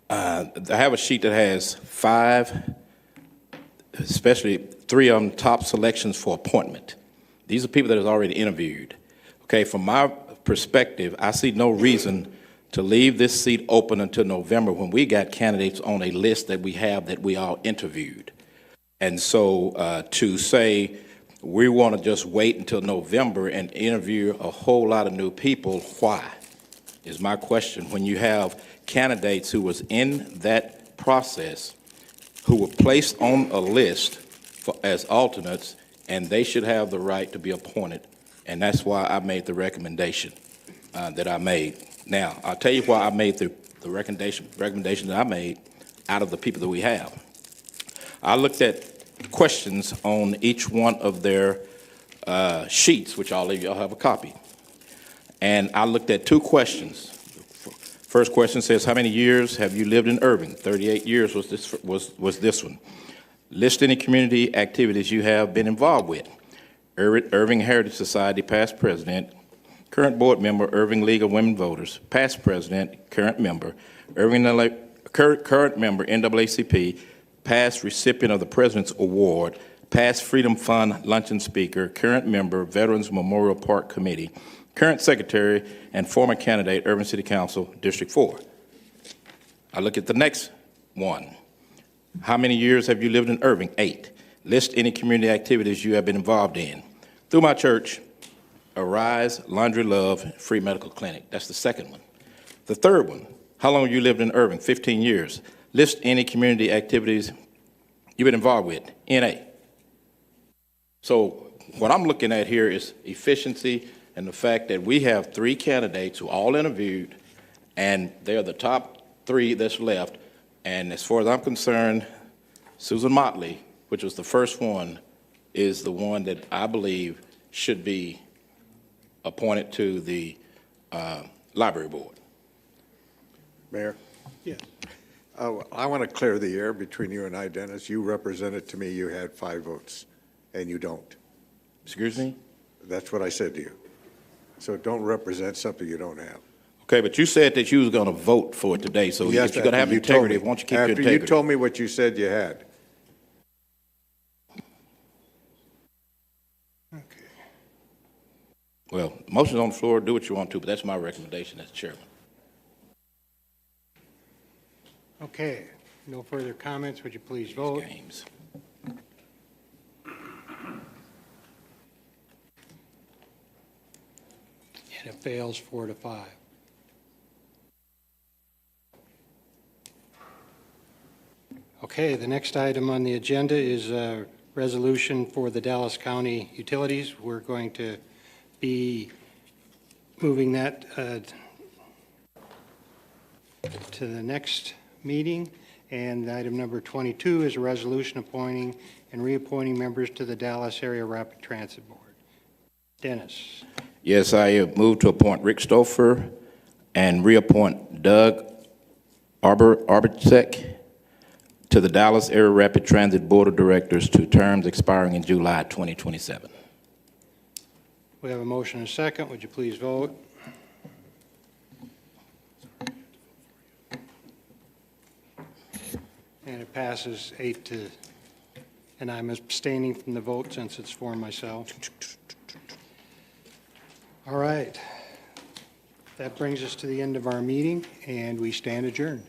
I have a sheet that has 5, especially 3 of them top selections for appointment. These are people that have already interviewed. Okay, from my perspective, I see no reason to leave this seat open until November when we got candidates on a list that we have that we all interviewed. And so to say we want to just wait until November and interview a whole lot of new people, why, is my question, when you have candidates who was in that process who were placed on a list as alternates, and they should have the right to be appointed. And that's why I made the recommendation that I made. Now, I'll tell you why I made the recommendation that I made out of the people that we have. I looked at questions on each one of their sheets, which all of y'all have a copy. And I looked at 2 questions. First question says, how many years have you lived in Irving? 38 years was this one. List any community activities you have been involved with. Irving Heritage Society, past president. Current board member, Irving League of Women Voters. Past president, current member. Current member, NAACP. Past recipient of the President's Award. Past Freedom Fund luncheon speaker. Current member, Veterans Memorial Park Committee. Current secretary and former candidate, Irving City Council, District 4. I look at the next one. How many years have you lived in Irving? 8. List any community activities you have been involved in. Through my church, Arise, Laundry Love, Free Medical Clinic. That's the second one. The third one, how long you lived in Irving? 15 years. List any community activities you've been involved with. NA. So what I'm looking at here is efficiency and the fact that we have 3 candidates who all interviewed, and they're the top 3 that's left. And as far as I'm concerned, Susan Motley, which was the first one, is the one that I believe should be appointed to the library board. Mayor? Yes. I want to clear the air between you and I, Dennis. You represented to me you had 5 votes, and you don't. Excuse me? That's what I said to you. So don't represent something you don't have. Okay, but you said that you was going to vote for it today, so Yes, if you're going to have after you told integrity, me. why don't you keep your After integrity? you told me what you said you had. Well, motion's on the floor, do what you want to, but that's my recommendation as chairman. Okay, no further comments. Would you please vote? Games. And it fails 4 to 5. Okay, the next item on the agenda is a resolution for the Dallas County Utilities. We're going to be moving that to the next meeting. And item number 22 is a resolution appointing and reappointing members to the Dallas Area Rapid Transit Board. Dennis. Yes, I move to appoint Rick Stouffer and reappoint Doug Arbacek to the Dallas Area Rapid Transit Board of Directors to terms expiring in July 2027. We have a motion and a second. Would you please vote? And it passes 8-, and I'm abstaining from the vote since it's for myself. All right. That brings us to the end of our meeting, and we stand adjourned.